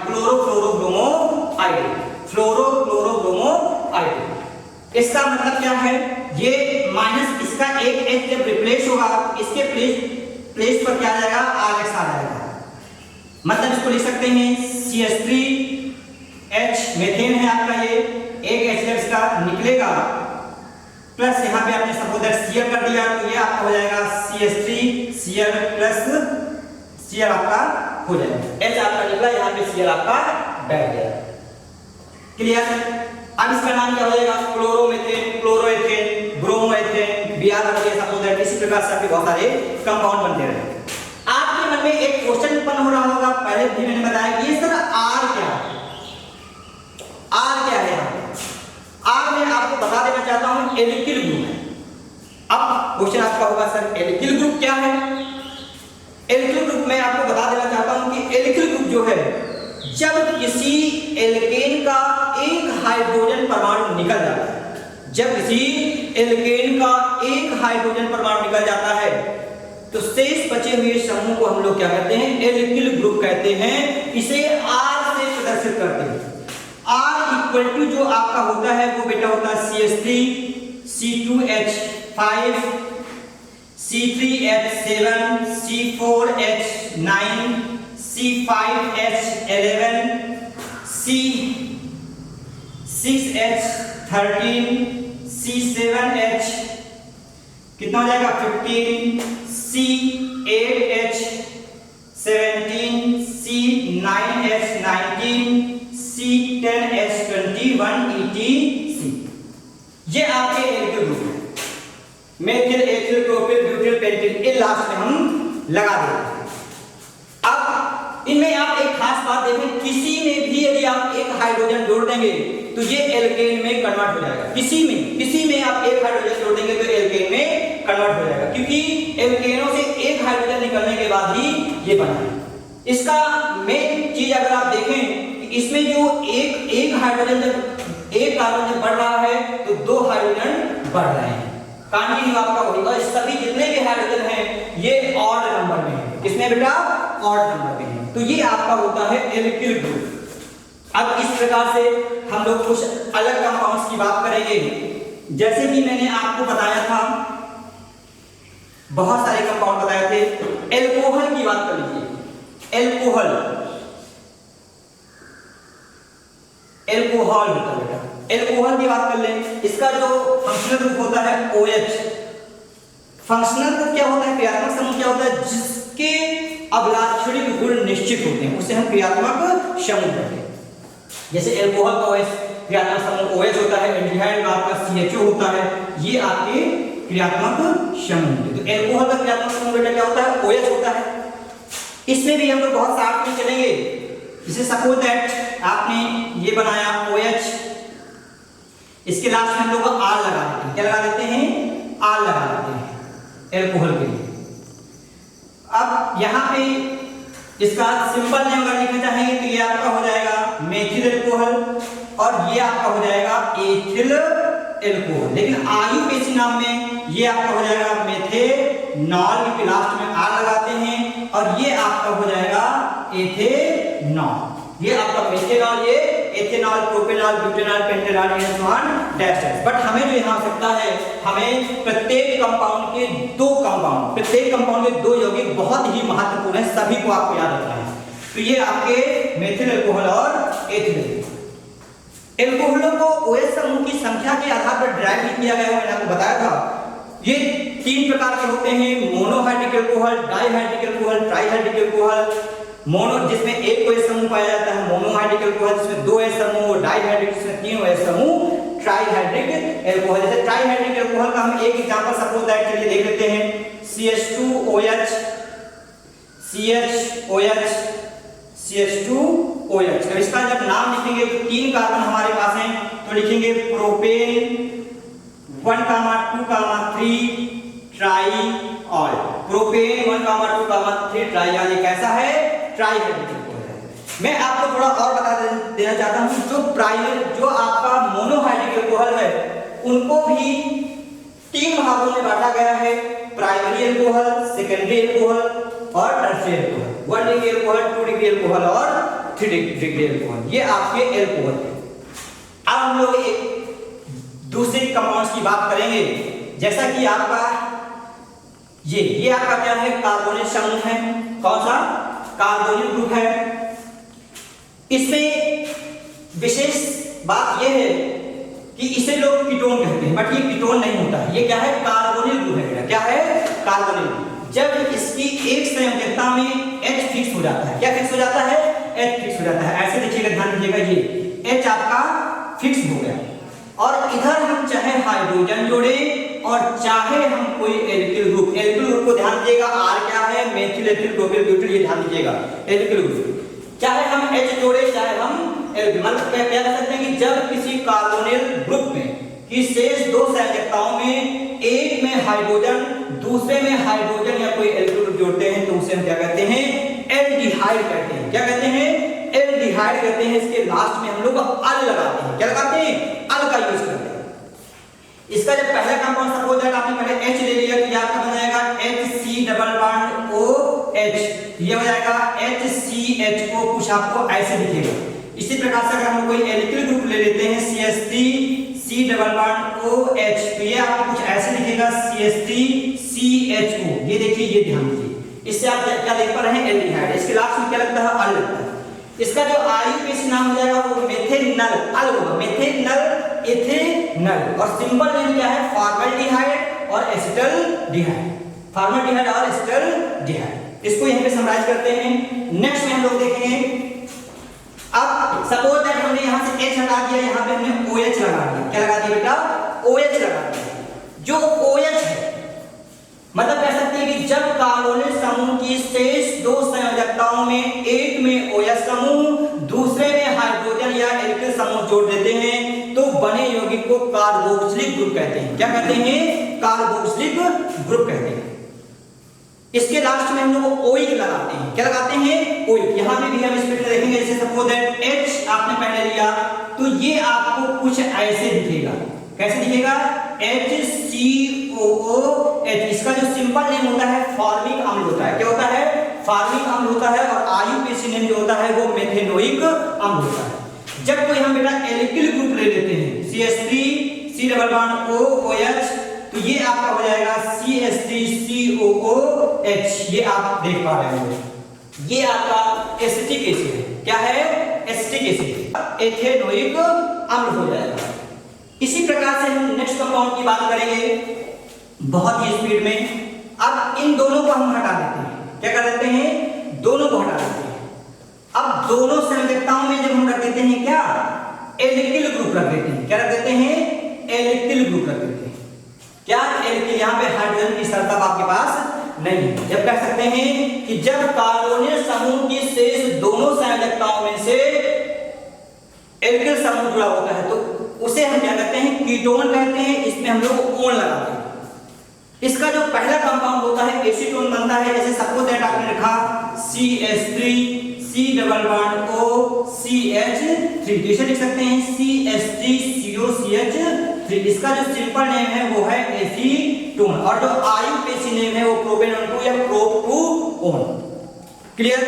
क्लोरोफ्लोरोब्रोमोआइड। इसका मतलब क्या है? ये माइनस इसका एक H जब रिप्लेस होगा इसके प्लेस पर क्या आ जाएगा? RX आ जाएगा। मतलब इसको लिख सकते हैं CH3H मेथेन है आपका, ये एक H इसका निकलेगा प्लस यहाँ पे आपने सपोज दैट Cl कर दिया तो ये आपका हो जाएगा CH3Cl प्लस Cl आपका हो जाएगा। H आपका निकला, यहाँ पे Cl आपका बैठ गया। क्लियर? अब इसका नाम क्या हो जाएगा? Chloromethane, chloroethane, bromoethane, Br suppose that. इसी प्रकार से आपके बहुत सारे कंपाउंड बनते रहे। आपके मन में एक क्वेश्चन उत्पन्न हो रहा होगा, पहले भी मैंने बताया कि सर R क्या है? R क्या है? R मैं आपको बता देना चाहता हूं एल्किल ग्रुप है। अब क्वेश्चन आपका होगा सर एल्किल ग्रुप क्या है? एल्किल ग्रुप मैं आपको बता देना चाहता हूं कि एल्किल ग्रुप जो है, जब किसी एल्केन का एक हाइड्रोजन परमाणु निकल जाता है, जब किसी एल्केन का एक हाइड्रोजन परमाणु निकल जाता है तो शेष बचे हुए समूह को हम लोग क्या कहते हैं? एल्किल ग्रुप कहते हैं। इसे R से प्रदर्शित करते हैं। R इक्वल टू जो आपका होता है वो बेटा होता है CH3 C2H5 C3H7 C4H9 C5H11 C6H13 C7H कितना हो जाएगा? 15 C8H17 C9H19 C10H21 etc। ये आपके एल्किल ग्रुप है। Methyl, ethyl, propyl, butyl, pentyl, ये लास्ट में हम लगा देते हैं। अब इनमें आप एक खास बात देखें, किसी में भी यदि आप एक हाइड्रोजन जोड़ देंगे तो ये एल्केन में कन्वर्ट हो जाएगा। किसी में आप एक हाइड्रोजन जोड़ देंगे तो एल्केन में कन्वर्ट हो जाएगा, क्योंकि एल्केनों से एक हाइड्रोजन निकलने के बाद ही ये बना है। इसका मेन चीज अगर आप देखें, इसमें जो एक हाइड्रोजन जब एक कार्बन जब बढ़ रहा है तो दो हाइड्रोजन बढ़ रहे हैं, कंटिन्यू आपका होगा। सभी जितने भी हाइड्रोजन हैं ये ऑड नंबर में है। किसमें बेटा? ऑड नंबर में है। तो ये आपका होता है एल्किल ग्रुप। अब इस प्रकार से हम लोग कुछ अलग कंपाउंड्स की बात करेंगे। जैसे कि मैंने आपको बताया था, बहुत सारे कंपाउंड बताए थे। एल्कोहल की बात कर लीजिए। एल्कोहल होता है बेटा। एल्कोहल की बात कर लें, इसका जो फंक्शनल ग्रुप होता है OH। फंक्शनल ग्रुप क्या होता है? क्रियात्मक समूह क्या होता है? जिसके अभिलाक्षणिक गुण निश्चित होते हैं उसे हम क्रियात्मक समूह कहते हैं। जैसे एल्कोहल का OH क्रियात्मक समूह OH होता है, एल्डिहाइड का आपका CHO होता है, ये आपके क्रियात्मक समूह है। तो एल्कोहल का क्रियात्मक समूह बेटा क्या होता है? OH होता है। इसमें भी हम लोग बहुत साथ में चलेंगे। जैसे सपोज दैट आपने ये बनाया OH, इसके लास्ट में हम लोग R लगा देते हैं। क्या लगा देते हैं? R लगा देते हैं एल्कोहल के लिए। अब यहाँ पे इसका सिंपल नेम अगर लिखना चाहेंगे तो ये आपका हो जाएगा मेथिल एल्कोहल और ये आपका हो जाएगा एथिल एल्कोहल। लेकिन आयुर्वेदिक नाम में ये आपका हो जाएगा मेथेनॉल, के लास्ट में R लगाते हैं और ये आपका हो जाएगा एथेनॉल। ये आपका मेथेनॉल, ये ethanol, propanol, butanol, pentanol, dash. But हमें जो यहाँ आवश्यकता है, हमें प्रत्येक कंपाउंड के दो यौगिक बहुत ही महत्वपूर्ण है, सभी को आपको याद रखना है। तो ये आपके मेथिल अल्कोहल और एथिल अल्कोहल। एल्कोहलों को OH समूह की संख्या के आधार पर डिराइव किया गया है, मैंने आपको बताया था। ये 3 प्रकार के होते हैं, monohydric alcohol, dihydric alcohol, trihydric alcohol. Mono जिसमें एक OH समूह पाया जाता है मोनोहाइड्रिक अल्कोहल, जिसमें 2 OH समूह, डाइहाइड्रिक जिसमें 3 OH समूह, ट्राइहाइड्रिक अल्कोहल। जैसे ट्राइहाइड्रिक अल्कोहल का हम एक एग्जांपल सपोज दैट के लिए देख लेते हैं, CH2OH, CHOH, CH2OH। अब इसका जब नाम लिखेंगे तो 3 कार्बन हमारे पास हैं, तो लिखेंगे प्रोपेन 1, 2, 3 ट्राइऑल। प्रोपेन 1, 2, 3 ट्राइऑल ये कैसा है? ट्राइहाइड्रिक अल्कोहल है। मैं आपको थोड़ा और बता देना चाहता हूं, जो आपका मोनोहाइड्रिक अल्कोहल है उनको भी 3 भागों में बांटा गया है, प्राइमरी अल्कोहल, सेकेंडरी अल्कोहल और tertiary alcohol. 1 degree alcohol, 2 degree alcohol और 3 डिग्री अल्कोहल, ये आपके अल्कोहल है। अब हम लोग एक दूसरे कंपाउंड्स की बात करेंगे, जैसा कि आपका ये आपका क्या है? कार्बोनिल समूह है। कौन सा? कार्बोनिल ग्रुप है। इसमें विशेष बात यह है कि इसे लोग कीटोन कहते हैं, बट ये कीटोन नहीं होता है। ये क्या है? कार्बोनिल ग्रुप है। क्या है? Carbonyl group. जब इसकी एक संयोजकता में H फिक्स हो जाता है, क्या फिक्स हो जाता है? H फिक्स हो जाता है। ऐसे देखिएगा, ध्यान दीजिएगा, ये H आपका फिक्स हो गया और इधर हम चाहे हाइड्रोजन जोड़े और चाहे हम कोई एल्किल ग्रुप को ध्यान दीजिएगा, R क्या है? मेथिल एथिल प्रोपिल ब्यूटिल, ये ध्यान दीजिएगा, एल्किल ग्रुप। चाहे हम H जोड़े चाहे हम एल्किल, मतलब क्या कह सकते हैं कि जब किसी कार्बोनिल ग्रुप में की शेष 2 संयोजकताओं में एक में हाइड्रोजन दूसरे में हाइड्रोजन या कोई एल्किल ग्रुप जोड़ते हैं तो उसे हम क्या कहते हैं? एल्डिहाइड कहते हैं। क्या कहते हैं? एल्डिहाइड कहते हैं। इसके लास्ट में हम लोग अल लगाते हैं। क्या लगाते हैं? अल का यूज करते हैं। इसका जब पहला कंपाउंड सपोज दैट आपने पहले H ले लिया तो ये आपका बन जाएगा HC♯OH, ये हो जाएगा HCHO, कुछ आपको ऐसे दिखेगा। इसी प्रकार से अगर हम कोई एल्किल ग्रुप ले लेते हैं CH3C♯OH, तो ये आपको कुछ ऐसे दिखेगा CH3CHO। ये देखिए, ये ध्यान दीजिए, इससे आप क्या देख पा रहे हैं? एल्डिहाइड। इसके लास्ट में क्या लगता है? अल लगता है। इसका जो आईयूपीएसी नाम हो जाएगा वो मेथेनल अल होगा, मेथेनल एथेनल। और सिंपल नेम क्या है? फॉर्मल्डिहाइड और एसिटल्डिहाइड, फॉर्मल्डिहाइड और एसिटल्डिहाइड। इसको यहां पे समराइज करते हैं। नेक्स्ट में हम लोग देखेंगे, अब सपोज दैट हमने यहां से H हटा दिया, यहां पे हमने OH लगा दिया। क्या लगा दिया बेटा? OH लगा दिया। जो OH है मतलब कह सकते हैं कि जब कार्बोनिल समूह की शेष 2 संयोजकताओं में एक में OH समूह दूसरे में हाइड्रोजन या एल्किल समूह जोड़ देते हैं तो बने यौगिक को कार्बोक्सिलिक ग्रुप कहते हैं। क्या कहते हैं? कार्बोक्सिलिक ग्रुप कहते हैं। इसके लास्ट में हम लोग ओइक लगाते हैं। क्या लगाते हैं? ओइक। यहां में भी हम इस पे देखेंगे, जैसे सपोज दैट H आपने पहले लिया तो ये आपको कुछ ऐसे दिखेगा। कैसे दिखेगा? HCOOH। इसका जो सिंपल नेम होता है फॉर्मिक अम्ल होता है। क्या होता है? फॉर्मिक अम्ल होता है। और आईयूपीएसी नेम जो होता है वो मेथेनोइक अम्ल होता है। जब कोई हम बेटा एल्किल ग्रुप ले लेते हैं CH3C♯OH, तो ये आपका हो जाएगा CH3COOH। ये आप देख पा रहे हो, ये आपका एसिटिक एसिड है। क्या है? एसिटिक एसिड, एथेनोइक अम्ल हो जाएगा। इसी प्रकार से हम नेक्स्ट कंपाउंड की बात करेंगे बहुत ही स्पीड में। अब इन दोनों को हम हटा देते हैं। क्या कर देते हैं? दोनों को हटा देते हैं। अब दोनों संयोजकताओं में जब हम रख देते हैं क्या? एल्किल ग्रुप रख देते हैं। क्या रख देते हैं? एल्किल ग्रुप रख देते हैं। क्या? एल्किल। यहां पे हाइड्रोजन की शर्त आपके पास नहीं है। जब कह सकते हैं कि जब कार्बोनिल समूह की शेष दोनों संयोजकताओं में से एल्किल समूह जुड़ा होता है तो उसे हम क्या कहते हैं? कीटोन कहते हैं। इसमें हम लोग ओन लगाते हैं। इसका जो पहला कंपाउंड होता है एसीटोन बनता है। जैसे सपोज दैट आपने लिखा CH3C♯OCH3, इसे लिख सकते हैं CH3COCH3। इसका जो सिंपल नेम है वो है एसीटोन और जो आईयूपीएसी नेम है वो प्रोपेनोन 2 या प्रोप2ओन। क्लियर?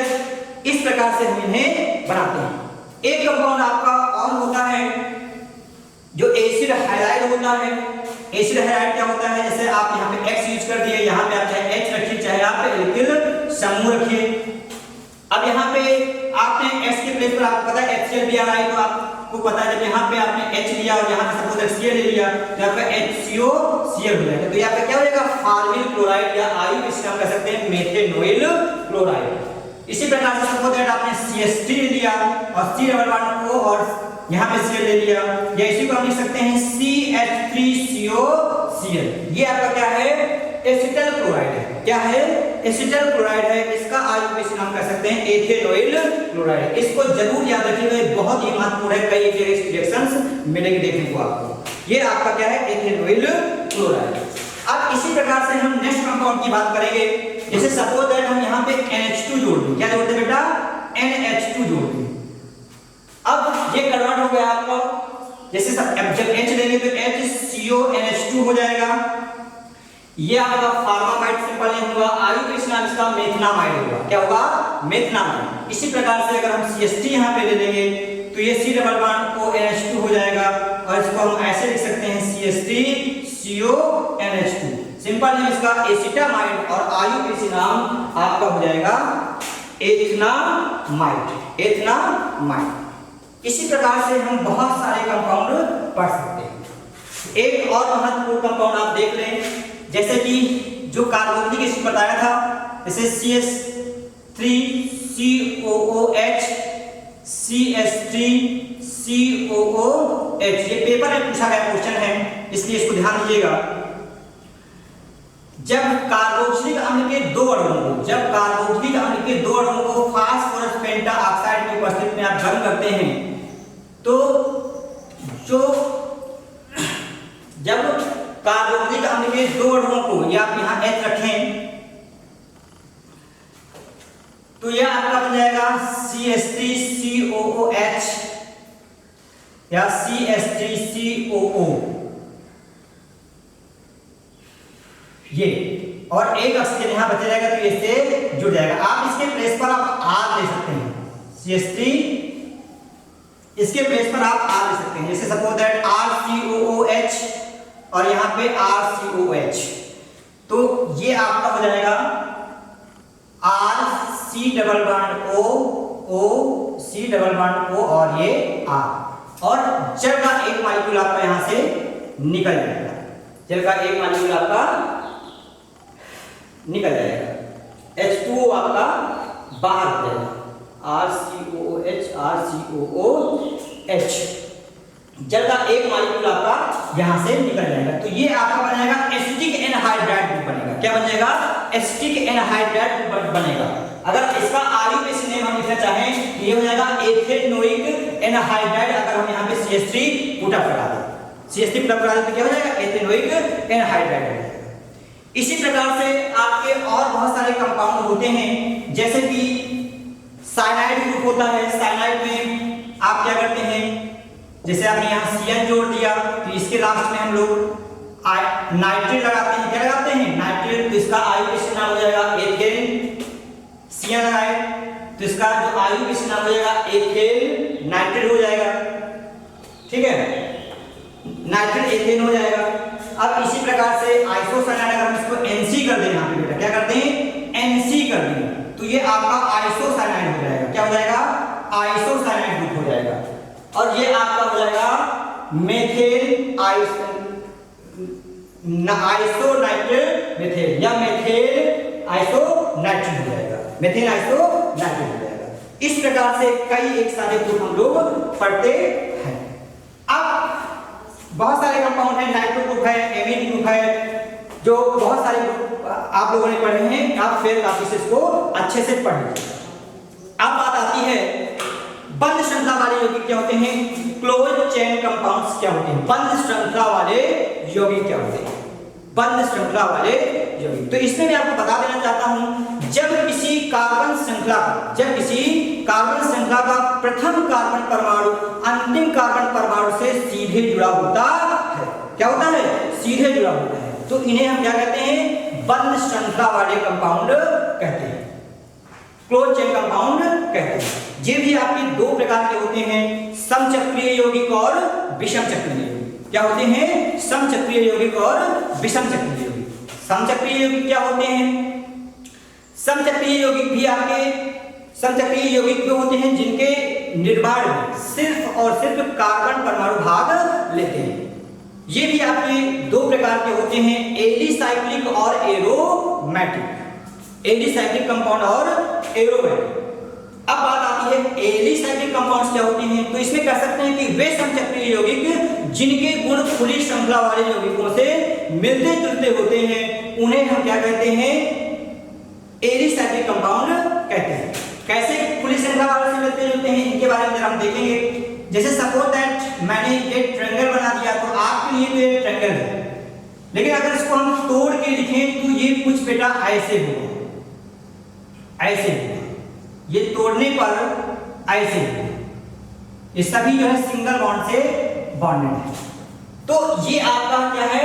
इस प्रकार से हम इन्हें बनाते हैं। एक कंपाउंड आपका और होता है जो एसिड हाइलाइड होता है। एसिड हाइलाइड क्या होता है? जैसे आप यहाँ पे X यूज कर दिए, यहाँ पे आप चाहे H रखिए चाहे आप एल्किल समूह रखिए। अब यहाँ पे आपने H के प्लेस पर आपको पता है HCl भी आ रहा है, तो आपको पता है जब यहाँ पे आपने H लिया और यहाँ पे सपोज Cl ले लिया तो आपका HCOCl हो जाएगा। तो यहाँ पे क्या हो जाएगा, फार्मिल क्लोराइड या आयु इसे हम कह सकते हैं मेथेनोइल क्लोराइड। इसी प्रकार से सपोज दैट आपने CH3 ले लिया और C डबल बॉन्ड O और यहाँ पे Cl ले लिया, या इसी को हम लिख सकते हैं CH3COCl। ये आपका क्या है, एसिटल क्लोराइड है। क्या है, एसिटल क्लोराइड है। इसका आयुर्वेद नाम कह सकते हैं एथेनोइल क्लोराइड। इसको जरूर याद रखिएगा, बहुत ही महत्वपूर्ण है, कई जगह रिएक्शंस मिलेंगे देखने को आपको। ये आपका क्या है, एथेनोइल क्लोराइड। अब इसी प्रकार से हम नेक्स्ट कंपाउंड की बात करेंगे। जैसे सपोज दैट हम यहाँ पे NH2 जोड़ दें। क्या जोड़ते हैं बेटा, NH2 जोड़ दें। अब ये कन्वर्ट हो गया आपका, जैसे जब H लेंगे तो HCONH2 हो जाएगा। ये आपका फार्मामाइड सिंपल नेम हुआ, आयु के नाम इसका मेथनामाइड होगा। क्या होगा, मेथनामाइड। इसी प्रकार से अगर हम CH3 यहाँ पे ले लेंगे तो ये C डबल बॉन्ड ONH2 हो जाएगा और इसको हम ऐसे लिख सकते हैं CH3CONH2। सिंपल नेम इसका एसिटामाइड और आयु के नाम आपका हो जाएगा एथनामाइड। एथनामाइड। इसी प्रकार से हम बहुत सारे कंपाउंड पढ़ सकते हैं। एक और महत्वपूर्ण कंपाउंड आप देख लें, जैसे कि जो कार्बोक्सिलिक एसिड बताया था, जैसे CH3COOH, CH3COOH। ये पेपर में पूछा गया क्वेश्चन है, इसलिए इसको ध्यान दीजिएगा। जब कार्बोक्सिलिक अम्ल के दो अणुओं को फास्फोरस पेंटा ऑक्साइड की उपस्थिति में आप गर्म करते हैं तो जब कार्बोक्सिलिक अम्ल के दो अणुओं को, या आप यहाँ H रखें तो यह आपका बन जाएगा CH3COOH या CH3COO। ये और एक ऑक्सीजन यहाँ बचा जाएगा तो इससे जुड़ जाएगा। आप इसके प्लेस पर आप R ले सकते हैं, CH3 इसके प्लेस पर आप R ले सकते हैं। जैसे सपोज दैट RCOOH और यहाँ पे RCOH, तो ये आपका हो जाएगा RC double bond O C double bond O और ये R, और जल का एक मॉलिक्यूल आपका यहाँ से निकल जाएगा। जल का एक मॉलिक्यूल आपका निकल जाएगा, H2O आपका बाहर हो जाएगा, RCOOH। जल का एक मॉलिक्यूल आपका यहां से निकल जाएगा, तो ये आपका बन जाएगा एसिटिक एनहाइड्राइड ग्रुप बनेगा। क्या बन जाएगा, एसिटिक एनहाइड्राइड ग्रुप बनेगा। अगर इसका आयुर्वेद नेम हम लिखना चाहें तो ये हो जाएगा एथेनोइक एनहाइड्राइड। अगर हम यहां पे CH3 पुटअप लगा दें, CH3 पुटअप लगा दें तो क्या हो जाएगा, एथेनोइक एनहाइड्राइड हो जाएगा। इसी प्रकार से आपके और बहुत सारे कंपाउंड होते हैं, जैसे कि साइनाइड ग्रुप होता है। साइनाइड में आप क्या करते हैं, जैसे आपने यहाँ CN जोड़ दिया तो इसके लास्ट में हम लोग नाइट्रेट लगाते हैं। क्या लगाते हैं, नाइट्रेट। तो इसका आयुर्वेद नाम हो जाएगा एथेन। CN लगाए तो इसका जो आयुर्वेद नाम हो जाएगा एथेन नाइट्रेट हो जाएगा। ठीक है, नाइट्रेट एथेन हो जाएगा। अब इसी प्रकार से आइसोसाइनाइड अगर हम इसको NC कर दें, यहाँ पे बेटा क्या करते हैं, NC कर दें तो ये आपका आइसोसाइनाइड हो जाएगा। क्या हो जाएगा, आइसोसाइनाइड ग्रुप हो जाएगा। और ये आपका हो जाएगा मेथेन आइसोनाइट्रेट मेथेन या मेथेन आइसोनाइट्रेट हो जाएगा, मेथेन आइसोनाइट्रेट हो जाएगा। इस प्रकार से कई एक सारे ग्रुप हम लोग पढ़ते हैं। अब बहुत सारे कंपाउंड है, नाइट्रो ग्रुप है, एमीन ग्रुप है, जो बहुत सारे ग्रुप आप लोगों ने पढ़े हैं। आप फिर वापस इसको अच्छे से पढ़ लीजिए। अब बात आती है बंद श्रृंखला वाले यौगिक क्या होते हैं, क्लोज चेन कंपाउंड्स क्या होते हैं। बंद श्रृंखला वाले यौगिक क्या होते हैं, बंद श्रृंखला वाले यौगिक। तो इसमें मैं आपको बता देना चाहता हूं, जब किसी कार्बन श्रृंखला का प्रथम कार्बन परमाणु अंतिम कार्बन परमाणु से सीधे जुड़ा होता है। क्या होता है, सीधे जुड़ा होता है, तो इन्हें हम क्या कहते हैं, बंद श्रृंखला वाले कंपाउंड कहते हैं, क्लोज चेन कंपाउंड कहते हैं। ये भी आपके दो प्रकार के होते हैं, समचक्रीय यौगिक और विषम चक्रीय यौगिक। क्या होते हैं, समचक्रीय यौगिक और विषम चक्रीय यौगिक। समचक्रीय यौगिक क्या होते हैं, समचक्रीय यौगिक भी आपके समचक्रीय यौगिक वे होते हैं जिनके निर्माण में सिर्फ और सिर्फ कार्बन परमाणु भाग लेते हैं। ये भी आपके दो प्रकार के होते हैं, एलिसाइक्लिक और एरोमेटिक। एलिसाइक्लिक कंपाउंड और एरोमेटिक। अब बात आती है एलिसाइक्लिक कंपाउंड्स क्या होते हैं। तो इसमें कह सकते हैं कि वे समचक्रीय यौगिक जिनके गुण खुली श्रृंखला वाले यौगिकों से मिलते जुलते होते हैं, उन्हें हम क्या कहते हैं, एलिसाइक्लिक कंपाउंड कहते हैं। कैसे खुली श्रृंखला वाले से मिलते जुलते हैं, इनके बारे में हम देखेंगे। जैसे सपोज दैट मैंने एक ट्रायंगल बना दिया, तो आपके लिए तो ये ट्रायंगल है, लेकिन अगर इसको हम तोड़ के लिखें तो ये कुछ बेटा ऐसे होगा, ऐसे होगा। ये तोड़ने पर ऐसे होगा। ये सभी जो है सिंगल बॉन्ड से बॉन्डेड है। तो ये आपका क्या है,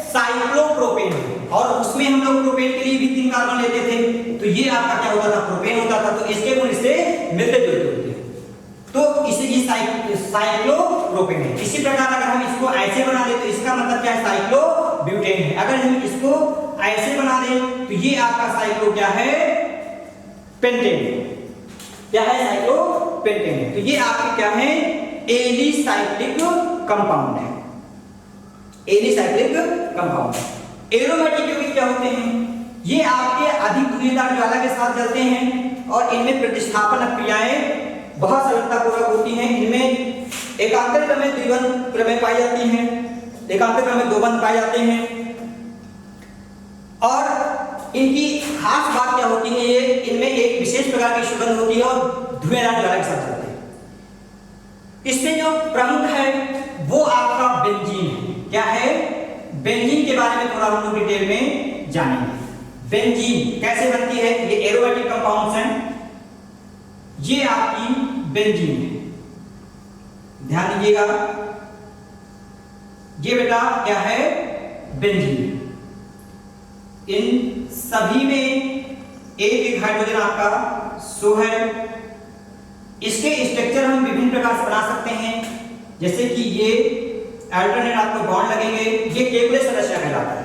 साइक्लोप्रोपेन है। और उसमें हम लोग प्रोपेन के लिए भी 3 कार्बन लेते थे, तो ये आपका क्या होता था, प्रोपेन होता था। तो इसके गुण इससे मिलते जुलते होते हैं, तो इसे साइक्लोप्रोपेन है। इसी प्रकार अगर हम इसको ऐसे बना दें तो इसका मतलब क्या है, साइक्लोब्यूटेन है। अगर हम इसको ऐसे बना दें तो ये आपका साइक्लो क्या है, पेंटेन। क्या है, साइक्लोपेंटेन है। तो ये आपके क्या है, एलिसाइक्लिक कंपाउंड है, एलिसाइक्लिक कंपाउंड। एरोमेटिक यौगिक क्या होते हैं, ये आपके अधिक दूरीदार ज्वाला के साथ जलते हैं और इनमें प्रतिस्थापन क्रियाएं बहुत सरलतापूर्वक होती हैं। इनमें एकांतर क्रम में द्विबंध क्रम पाई जाती हैं, एकांतर क्रम में 2 बंध पाए जाते हैं। और इनकी खास बात क्या होती है, ये इनमें एक विशेष प्रकार की सुगंध होती है और धुएंदार ज्वाला के साथ चलते हैं। इसमें जो प्रमुख है वो आपका बेंजीन है। क्या है, बेंजीन के बारे में थोड़ा हम लोग डिटेल में जानेंगे। बेंजीन कैसे बनती है, ये एरोमेटिक कंपाउंड्स हैं, ये आपकी बेंजीन है। ध्यान दीजिएगा, ये बेटा क्या है, बेंजीन। इन सभी में एक हाइड्रोजन आपका शो है। इसके स्ट्रक्चर हम विभिन्न प्रकार से बना सकते हैं, जैसे कि ये अल्टरनेट आपको बॉन्ड लगेंगे, ये केबुलर संरचना कहलाता है।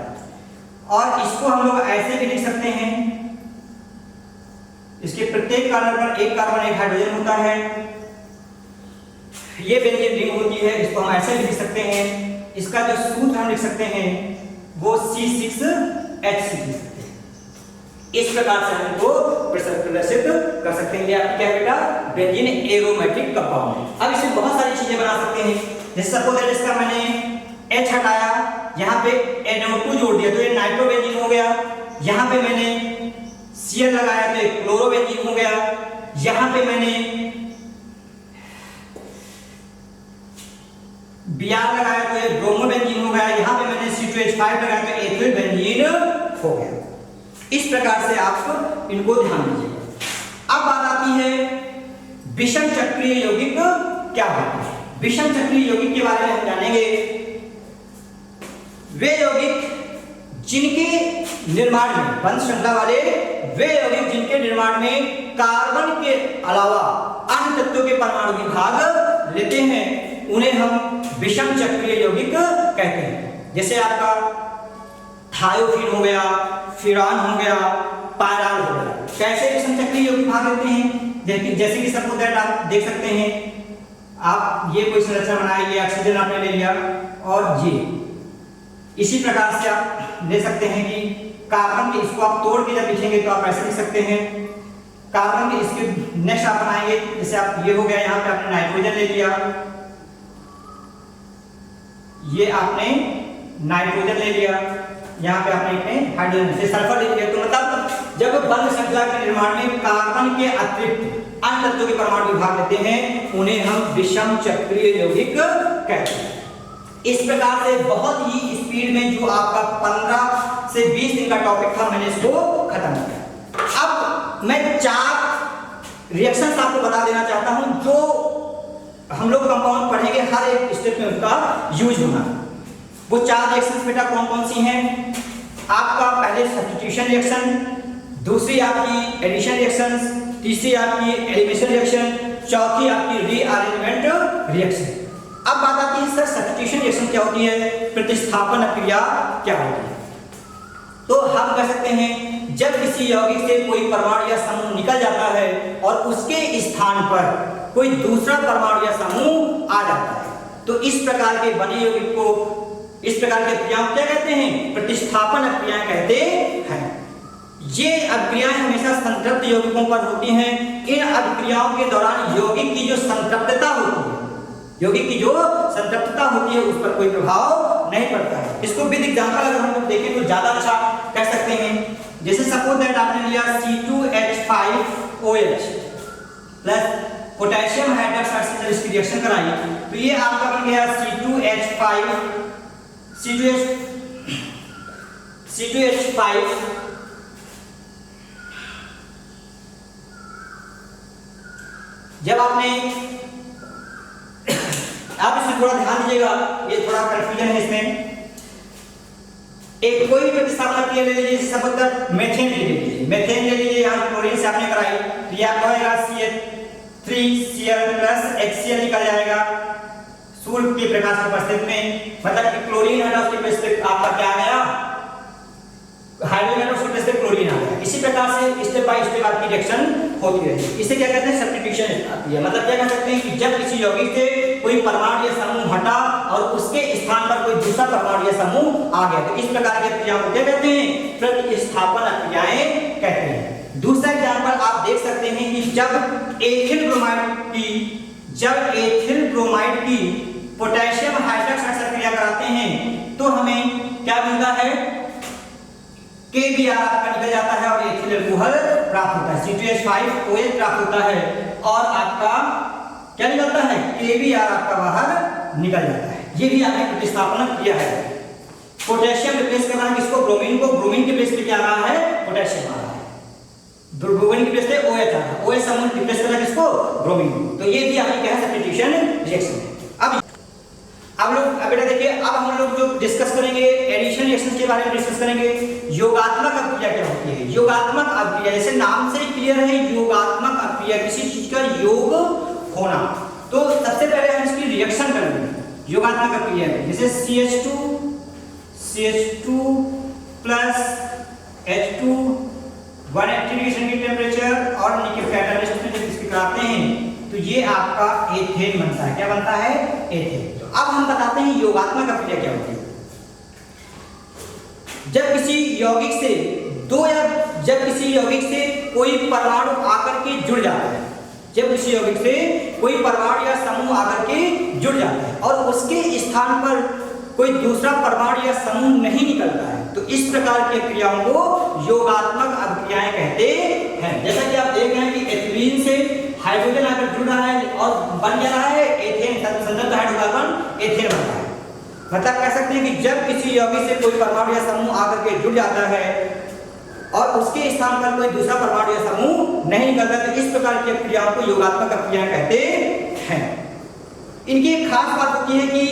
और इसको हम लोग ऐसे भी लिख सकते हैं, इसके प्रत्येक कार्बन पर एक कार्बन एक हाइड्रोजन होता है। ये बेंजीन रिंग होती है, इसको हम ऐसे भी लिख सकते हैं। इसका जो सूत्र हम लिख सकते हैं वो C6H6। इस प्रकार से हम इनको प्रदर्शित कर सकते हैं। ये आपका क्या बेटा, बेंजीन एरोमेटिक कंपाउंड है। अब इसमें बहुत सारी चीजें बना सकते हैं, जैसे सपोज इसका मैंने H हटाया, यहाँ पे NO2 जोड़ दिया तो ये नाइट्रोबेंजीन हो गया। यहाँ पे मैंने Cl लगाया तो एक क्लोरोबेंजीन हो गया। यहाँ पे मैंने Br लगाया तो ये ब्रोमोबेंजीन हो गया। यहाँ पे मैंने C2H5 लगाया तो एथिल बेंजीन हो गया। इस प्रकार से आप इनको ध्यान दीजिएगा। अब बात आती है विषम चक्रीय यौगिक क्या होता है। विषम चक्रीय यौगिक के बारे में हम जानेंगे। वे यौगिक जिनके निर्माण में बंध श्रृंखला वाले, वे यौगिक जिनके निर्माण में कार्बन के अलावा अन्य तत्वों के परमाणु भी भाग लेते हैं, उन्हें हम विषम चक्रीय यौगिक कहते हैं। जैसे आपका थायोफिन हो गया, फिरान हो गया, पायरान हो गया। कैसे विषम चक्रीय यौगिक भाग लेते हैं, जैसे कि सपोज दैट आप देख सकते हैं, आप ये कोई संरचना बनाई, ये ऑक्सीजन आपने ले लिया और ये इसी प्रकार से आप ले सकते हैं कि कार्बन के, इसको आप तोड़ के जब लिखेंगे तो आप ऐसे लिख सकते हैं। कार्बन के इसके नेक्स्ट आप बनाएंगे, जैसे आप ये हो गया, यहाँ पे आपने नाइट्रोजन ले लिया, ये आपने नाइट्रोजन ले लिया, यहाँ पे आपने हाइड्रोजन से सल्फर ले लिया। तो मतलब जब बंध श्रृंखला के निर्माण में कार्बन के अतिरिक्त अन्य तत्वों के परमाणु भाग लेते हैं, उन्हें हम विषम चक्रीय यौगिक कहते हैं। इस प्रकार से बहुत ही स्पीड में जो आपका 15 से 20 दिन का टॉपिक था, मैंने इसको खत्म किया। अब मैं 4 रिएक्शंस आपको बता देना चाहता हूं जो हम लोग कंपाउंड पढ़ेंगे, हर एक स्टेप में उसका यूज होना। वो 4 रिएक्शंस बेटा कौन कौन सी हैं? आपका पहले सब्स्टिट्यूशन रिएक्शन, दूसरी आपकी एडिशन रिएक्शन, तीसरी आपकी एलिमिनेशन रिएक्शन, चौथी आपकी रीअरेंजमेंट रिएक्शन। अब बात आती है सर सब्स्टिट्यूशन रिएक्शन क्या होती है, प्रतिस्थापन क्रिया क्या होती है। तो हम कह सकते हैं जब किसी यौगिक से कोई परमाणु या समूह निकल जाता है और उसके स्थान पर कोई दूसरा परमाणु या समूह आ जाता है, तो इस प्रकार के बने यौगिक को, इस प्रकार की क्रियाओं क्या कहते हैं? प्रतिस्थापन क्रियाएं कहते हैं। ये अभिक्रियाएं हमेशा संतृप्त यौगिकों पर होती हैं। इन अभिक्रियाओं के दौरान यौगिक की जो संतृप्तता होती है, यौगिक की जो संतृप्तता होती है, उस पर कोई प्रभाव नहीं पड़ता है। इसको विद एग्जांपल अगर हम लोग देखें तो ज्यादा अच्छा कह सकते हैं। जैसे सपोज दैट आपने लिया C2H5OH प्लस पोटेशियम हाइड्रोक्साइड से जब इसकी रिएक्शन कराई तो ये आपका बन गया C2H5 जब आपने, आप इसमें थोड़ा ध्यान दीजिएगा, ये थोड़ा कंफ्यूजन है इसमें। एक कोई भी प्रतिस्थापन क्रिया ले लीजिए, सपोज मेथेन ले लीजिए, मेथेन ले लीजिए, यहाँ क्लोरीन से आपने कराई तो ये आपका होगा CH3Cl प्लस HCl निकल जाएगा सूर्य के प्रकाश की उपस्थिति में। मतलब कि क्लोरीन है ना, उसके प्लेस पे आपका क्या आ गया? हाइड्रोजन है, उसके प्लेस पे क्लोरीन आ गया। इसी प्रकार से स्टेप बाय स्टेप आपकी रिएक्शन होती रहेगी। इसे क्या कहते हैं? सब्स्टिट्यूशन आती है। मतलब क्या कह सकते हैं कि जब किसी यौगिक से कोई परमाणु या समूह हटा और उसके स्थान पर कोई दूसरा परमाणु या समूह आ गया, तो इस प्रकार की क्रियाओं को क्या कहते हैं? प्रतिस्थापन क्रियाएं कहते हैं। दूसरा एग्जांपल आप देख सकते हैं कि जब एथिल ब्रोमाइड की पोटेशियम हाइड्रोक्साइड से क्रिया कराते हैं तो हमें क्या मिलता है? KBr आपका निकल जाता है और एथिल अल्कोहल प्राप्त होता है, C2H5OH प्राप्त होता है और आपका क्या निकलता है? KBr आपका बाहर निकल जाता है। ये भी आपने प्रतिस्थापन किया है। पोटेशियम रिप्लेस करना है किसको? ब्रोमीन को। ब्रोमीन के प्लेस पे क्या आ रहा है? पोटेशियम आ रहा है। ब्रोमीन के प्लेस पे OH आ रहा है। OH समूह रिप्लेस करना किसको? ब्रोमीन को। तो ये भी आपने क्या है? सब्स्टिट्यूशन रिएक्शन है। अब लोग बेटा देखिए, अब हम लोग जो डिस्कस करेंगे एडिशन रिएक्शन के बारे में डिस्कस करेंगे। योगात्मक अभिक्रिया क्या होती है? योगात्मक अभिक्रिया, जैसे नाम से ही क्लियर है, योगात्मक अभिक्रिया, किसी चीज का योग होना। तो सबसे पहले हम इसकी रिएक्शन करेंगे योगात्मक अभिक्रिया में। जैसे CH2 plus H2 180 degree centigrade temperature और निकल कैटालिस्ट में जब इसके कराते हैं तो ये आपका एथेन बनता है। क्या बनता है? एथेन। तो अब हम बताते हैं योगात्मक अभिक्रिया क्या होती है। जब किसी यौगिक से कोई परमाणु आकर के जुड़ जाता है, जब किसी यौगिक से कोई परमाणु या समूह आकर के जुड़ जाता है और उसके स्थान पर कोई दूसरा परमाणु या समूह नहीं निकलता है, तो इस प्रकार की क्रियाओं को योगात्मक अभिक्रियाएं कहते हैं। जैसा कि आप देख रहे हैं कि एथिलीन से हाइड्रोजन आकर जुड़ रहा है और बन जा रहा है एथेन, संतृप्त हाइड्रोकार्बन एथेन बन रहा है। मतलब कह सकते हैं कि जब किसी यौगिक से कोई परमाणु या समूह आकर के जुड़ जाता है और उसके स्थान पर कोई दूसरा परमाणु या समूह नहीं निकलता, तो इस प्रकार की क्रियाओं को योगात्मक क्रियाएं कहते हैं। इनकी एक खास बात होती है कि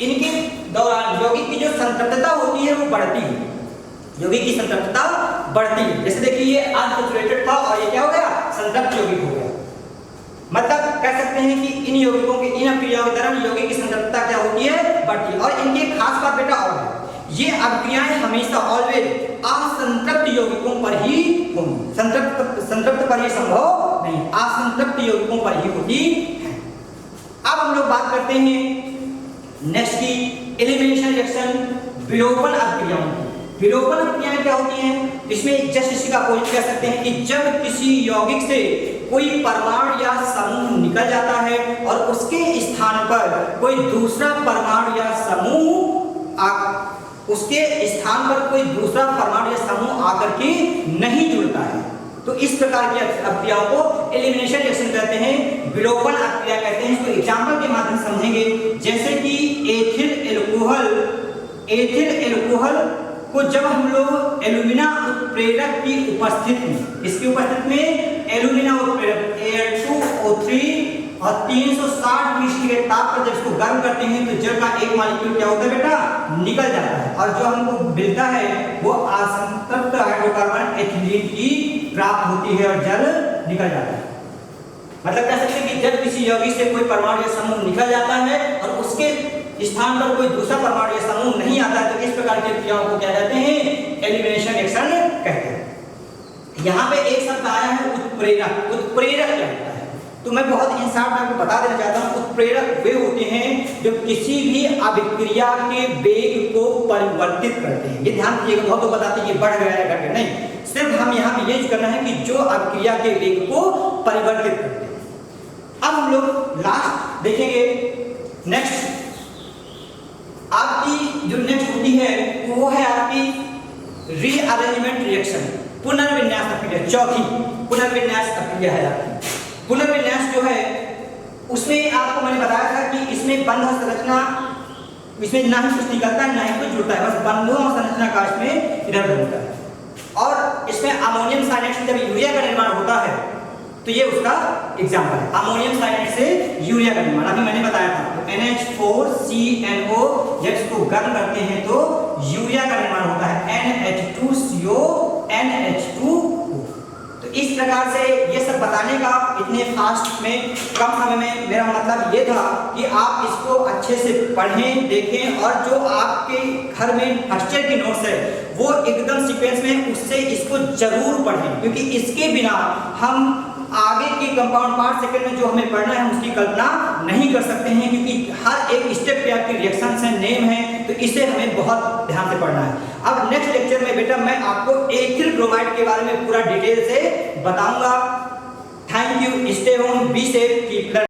इनके दौरान यौगिक की जो संतृप्तता होती है वो बढ़ती है, यौगिक की संतृप्तता बढ़ती है। जैसे देखिए ये अनसैचुरेटेड था और ये क्या हो गया? संतृप्त यौगिक हो गया। मतलब कह सकते हैं कि इन यौगिकों के, इन अभिक्रियाओं के दौरान यौगिक की संतृप्तता क्या होती है? बढ़ती है। और इनकी एक खास बात बेटा और है, ये अभिक्रियाएं हमेशा ऑलवेज असंतृप्त यौगिकों पर ही होंगी। संतृप्त पर यह संभव नहीं, असंतृप्त यौगिकों पर ही होती है। अब हम लोग बात करते हैं नेक्स्ट की एलिमिनेशन रिएक्शन, विलोपन अभिक्रियाओं की। विलोपन अभिक्रियाएं क्या होती हैं? इसमें जस्ट इसी का अपोजिट कह सकते हैं कि जब किसी यौगिक से कोई परमाणु या समूह निकल जाता है और उसके स्थान पर कोई दूसरा परमाणु या समूह आकर के नहीं जुड़ता है, तो इस प्रकार की अभिक्रियाओं को एलिमिनेशन रिएक्शन कहते हैं, विलोपन अभिक्रिया कहते हैं। इसको एग्जांपल के माध्यम से समझेंगे। जैसे कि एथिल एल्कोहल को जब हम लोग एल्यूमिना उत्प्रेरक की उपस्थिति में, इसकी उपस्थिति में एल्यूमिना उत्प्रेरक Al2O3 और 360 डिग्री सेंटीग्रेड ताप पर जब इसको गर्म करते हैं तो जल का एक मॉलिक्यूल क्या होता है बेटा? निकल जाता है और जो हमको मिलता है वो असंतृप्त हाइड्रोकार्बन एथिलीन की प्राप्त होती है और जल निकल जाता है। मतलब कह सकते हैं कि जब किसी यौगिक से कोई परमाणु या समूह निकल जाता है और उसके स्थान पर कोई दूसरा परमाणु या समूह नहीं आता, तो इस प्रकार की क्रियाओं को क्या कहते हैं? एलिमिनेशन रिएक्शन कहते हैं। यहाँ पे एक शब्द आया है उत्प्रेरक। उत्प्रेरक क्या होता है? तो मैं बहुत इन शॉर्ट में आपको बता देना चाहता हूँ। उत्प्रेरक वे होते हैं जो किसी भी अभिक्रिया के वेग को परिवर्तित करते हैं। ये ध्यान दीजिएगा, बहुत लोग बताते हैं ये बढ़ गया है घट गया, नहीं, सिर्फ हम यहाँ पे ये करना है कि जो अभिक्रिया के वेग को परिवर्तित करते हैं। अब हम लोग लास्ट देखेंगे। नेक्स्ट आपकी जो नेक्स्ट होती है वो है आपकी रीअरेंजमेंट रिएक्शन, पुनर्विन्यास अभिक्रिया। चौथी पुनर्विन्यास अभिक्रिया है आपकी। पुनर्विन्यास जो है उसमें आपको मैंने बताया था कि इसमें बंध संरचना, इसमें ना ही कुछ निकलता है ना ही कुछ जुड़ता है, बस बंधों और संरचना का इसमें इधर होता है। और इसमें अमोनियम साइनाइड से जब यूरिया का निर्माण होता है तो ये उसका एग्जाम्पल है। अमोनियम साइनाइड से यूरिया का निर्माण अभी मैंने बताया था। तो NH4CNO जब इसको गर्म करते हैं तो यूरिया का निर्माण होता है, NH2CO NH2। तो इस प्रकार से ये सब बताने का इतने फास्ट में कम समय में मेरा मतलब ये था कि आप इसको अच्छे से पढ़ें, देखें, और जो आपके घर में फर्स्ट ईयर की नोट्स है वो एकदम सीक्वेंस में, उससे इसको जरूर पढ़ें, क्योंकि इसके बिना हम आगे के कंपाउंड पार्ट सेकंड में जो हमें पढ़ना है उसकी कल्पना नहीं कर सकते हैं, क्योंकि हर एक स्टेप पे आपके रिएक्शंस हैं, नेम है, तो इसे हमें बहुत ध्यान से पढ़ना है। अब नेक्स्ट लेक्चर में बेटा मैं आपको एथिल ब्रोमाइड के बारे में पूरा डिटेल से बताऊंगा। Thank you, stay home, be safe, keep learning.